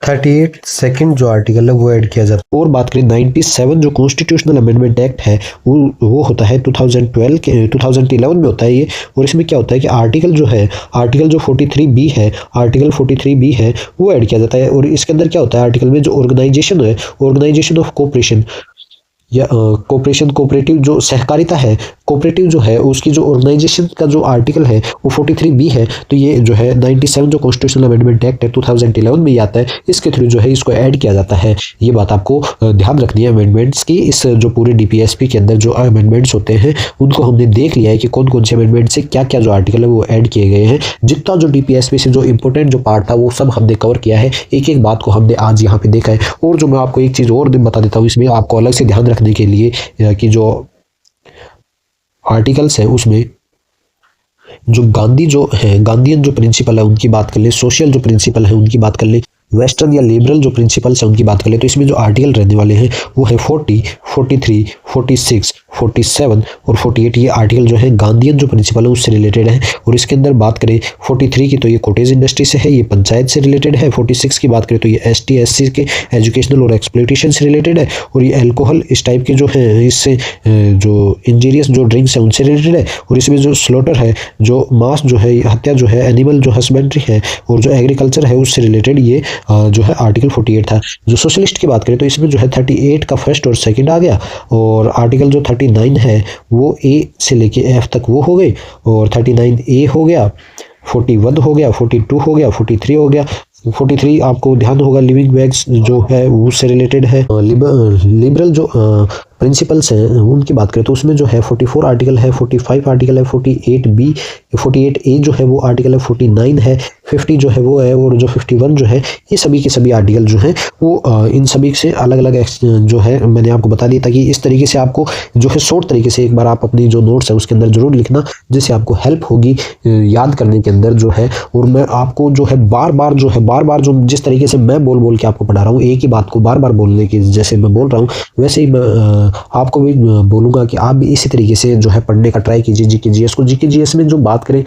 38 सेकंड जो आर्टिकल है वो ऐड किया जाता है। और बात करें 97 जो कॉन्स्टिट्यूशनल अमेंडमेंट एक्ट है वो होता है 2011 में होता है ये। और इसमें क्या होता है कि आर्टिकल जो 43B है, आर्टिकल 43B है वो ऐड किया जाता है। और इसके अंदर क्या होता है, आर्टिकल में जो ऑर्गेनाइजेशन ऑफ कोऑपरेशन या कोऑपरेटिव जो सहकारिता है, कोऑपरेटिव जो है उसकी जो ऑर्गेनाइजेशन का जो आर्टिकल है वो 43B है। तो ये जो है 97 जो कॉन्स्टिट्यूशनल अमेंडमेंट एक्ट है 2011 में ही आता है, इसके थ्रू जो है इसको ऐड किया जाता है। ये बात आपको ध्यान रखनी है अमेंडमेंट्स की। इस जो पूरे DPSP के अंदर जो अमेंडमेंट्स होते हैं उनको हमने देख लिया है कि कौन कौन से अमेंडमेंट से क्या क्या जो आर्टिकल है वो ऐड किए गए हैं। जितना जो DPSP से जो इंपॉर्टेंट जो पार्ट था वो सब हमने कवर किया है, एक एक बात को हमने आज यहाँ पे देखा है। और जो मैं आपको एक चीज़ और बता देता हूँ इसमें आपको अलग से ध्यान रखने के लिए कि जो आर्टिकल्स है उसमें जो गांधीयन जो प्रिंसिपल है उनकी बात कर ले, सोशल जो प्रिंसिपल है उनकी बात कर ले, वेस्टर्न या लिबरल जो प्रिंसिपल्स हैं उनकी बात कर ले, तो इसमें जो आर्टिकल रहने वाले हैं वो है 40, 43, 46, 47 और 48। ये आर्टिकल जो है गांधीयन जो प्रिंसिपल है उससे रिलेटेड है। और इसके अंदर बात करें 43 की तो ये कॉटेज इंडस्ट्री से है, ये पंचायत से रिलेटेड है। 46 की बात करें तो ये ST SC के एजुकेशनल और एक्सप्लॉयटेशन से रिलेटेड है। और ये अल्कोहल इस टाइप के जो है इससे जो इंजीरियस जो ड्रिंक्स है उनसे रिलेटेड है। और इसमें जो स्लॉटर है, जो मांस जो है, हत्या जो है, एनिमल जो हस्बेंड्री है और जो एग्रीकल्चर है उससे रिलेटेड ये जो है आर्टिकल 48 था। जो सोशलिस्ट की बात करें तो इसमें जो है 38 का फर्स्ट और सेकंड आ गया। और आर्टिकल जो 39 है वो A से लेके F तक वो हो गई। और 39A हो गया, 41 हो गया, 42 हो गया, 43 हो गया। 43 आपको ध्यान होगा लिविंग वेज जो है उससे रिलेटेड है। लिबरल जो प्रिंसिपल्स हैं उनकी बात करें तो उसमें जो है 44 आर्टिकल है, 45 आर्टिकल है, 48B 48A जो है वो आर्टिकल है, 49 है, 50 जो है वो है, और जो 51 जो है ये सभी के सभी आर्टिकल जो हैं वो इन सभी से अलग अलग जो है मैंने आपको बता दिया, ताकि इस तरीके से आपको जो है शॉर्ट तरीके से एक बार आप अपनी जो नोट्स है उसके अंदर जरूर लिखना, जिससे आपको हेल्प होगी याद करने के अंदर जो है। और मैं आपको जो है बार बार जो जिस तरीके से मैं बोल के आपको पढ़ा रहा हूँ, एक ही बात को बार बार बोलने की जैसे मैं बोल रहा हूँ वैसे ही मैं आपको भी बोलूँगा कि आप भी इसी तरीके से जो है पढ़ने का ट्राई कीजिए जीके जीएस को। जीके जीएस में जो बात करें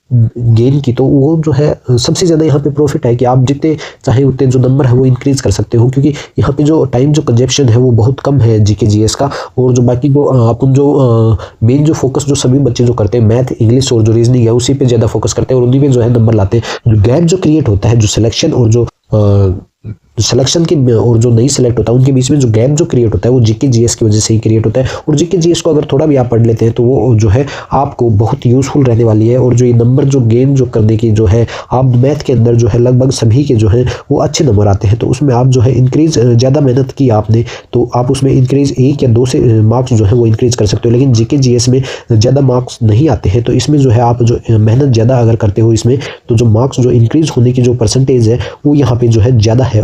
गेन की, तो वो जो है सबसे ज़्यादा यहाँ पे प्रॉफिट है कि आप जितने चाहे उतने जो नंबर है वो इंक्रीज कर सकते हो, क्योंकि यहाँ पे जो टाइम जो कंजप्शन है वो बहुत कम है जीके जीएस का। और जो बाकी जो अपन जो मेन जो फोकस जो सभी बच्चे जो करते हैं मैथ, इंग्लिश और जो रीजनिंग है उसी पे ज़्यादा फोकस करते हैं और उन्हीं पे जो है नंबर लाते हैं। जो गैप जो क्रिएट होता है, जो सिलेक्शन और जो सिलेक्शन के और जो नहीं सिलेक्ट होता है उनके बीच में जो गैप जो क्रिएट होता है वो जीके जीएस की वजह से ही क्रिएट होता है। और जीके जीएस को अगर थोड़ा भी आप पढ़ लेते हैं तो वो जो है आपको बहुत यूजफुल रहने वाली है। और जो ये नंबर जो गेन जो करने की जो है, आप मैथ के अंदर जो है लगभग सभी के जो है वो अच्छे नंबर आते हैं, तो उसमें आप जो है इंक्रीज ज़्यादा मेहनत की आपने तो आप उसमें इंक्रीज 1 या 2 से मार्क्स जो है वो इंक्रीज कर सकते हो। लेकिन जीके जीएस में ज़्यादा मार्क्स नहीं आते हैं, तो इसमें जो है आप जो मेहनत ज़्यादा अगर करते हो इसमें, तो जो मार्क्स जो इंक्रीज होने की जो परसेंटेज है वो यहाँ पे जो है ज़्यादा है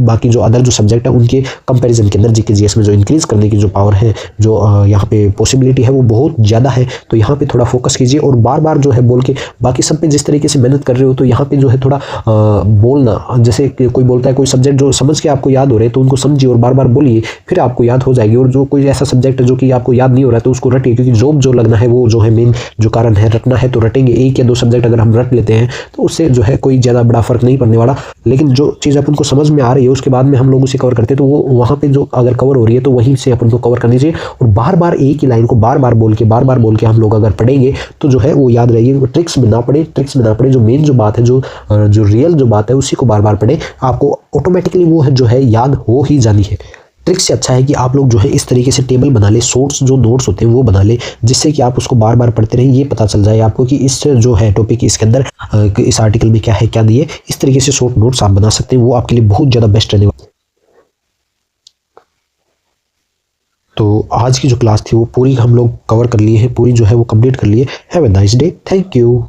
बाकी जो अदर जो सब्जेक्ट है उनके कंपैरिजन के अंदर जीके जीएस में जो इंक्रीज करने की जो पावर है, जो यहाँ पे पॉसिबिलिटी है वो बहुत ज़्यादा है। तो यहाँ पे थोड़ा फोकस कीजिए और बार बार जो है बोल के, बाकी सब पे जिस तरीके से मेहनत कर रहे हो तो यहाँ पे जो है थोड़ा बोलना, जैसे कोई बोलता है कोई सब्जेक्ट जो समझ के आपको याद हो रहे हैं तो उनको समझिए और बार बार बोलिए, फिर आपको याद हो जाएगी। और जो कोई ऐसा सब्जेक्ट है जो कि आपको याद नहीं हो रहा है तो उसको रटिए, क्योंकि जॉब जो लगना है वो जो है मेन जो कारण है, रटना है तो रटेंगे। एक या दो सब्जेक्ट अगर हम रट लेते हैं तो उससे जो है कोई ज़्यादा बड़ा फर्क नहीं पड़ने वाला। लेकिन जो चीज़ अपन को समझ में आ रही है उसके बाद में हम लोग उसे कवर करते हैं तो वो वहाँ पे जो अगर कवर हो रही है तो वहीं से अपन को कवर करनी चाहिए। और बार बार एक ही लाइन को बार बार बोल के हम लोग अगर पढ़ेंगे तो जो है वो याद रहेगी। ट्रिक्स में ना पढ़े, जो मेन जो बात है, जो रियल जो बात है उसी को बार बार पढ़े, आपको ऑटोमेटिकली वो है जो है याद हो ही जानी है। ट्रिक से अच्छा है कि आप लोग जो है इस तरीके से टेबल बना ले, शॉर्ट्स जो नोट्स होते हैं वो बना ले, जिससे कि आप उसको बार बार पढ़ते रहें, ये पता चल जाए आपको कि इस जो है टॉपिक इसके अंदर इस आर्टिकल में क्या है क्या दिए। इस तरीके से शॉर्ट नोट्स आप बना सकते हैं, वो आपके लिए बहुत ज़्यादा बेस्ट रहने वाला। तो आज की जो क्लास थी वो पूरी हम लोग कवर कर लिए हैं, पूरी जो है वो कंप्लीट कर लिए। Have a nice day, thank you.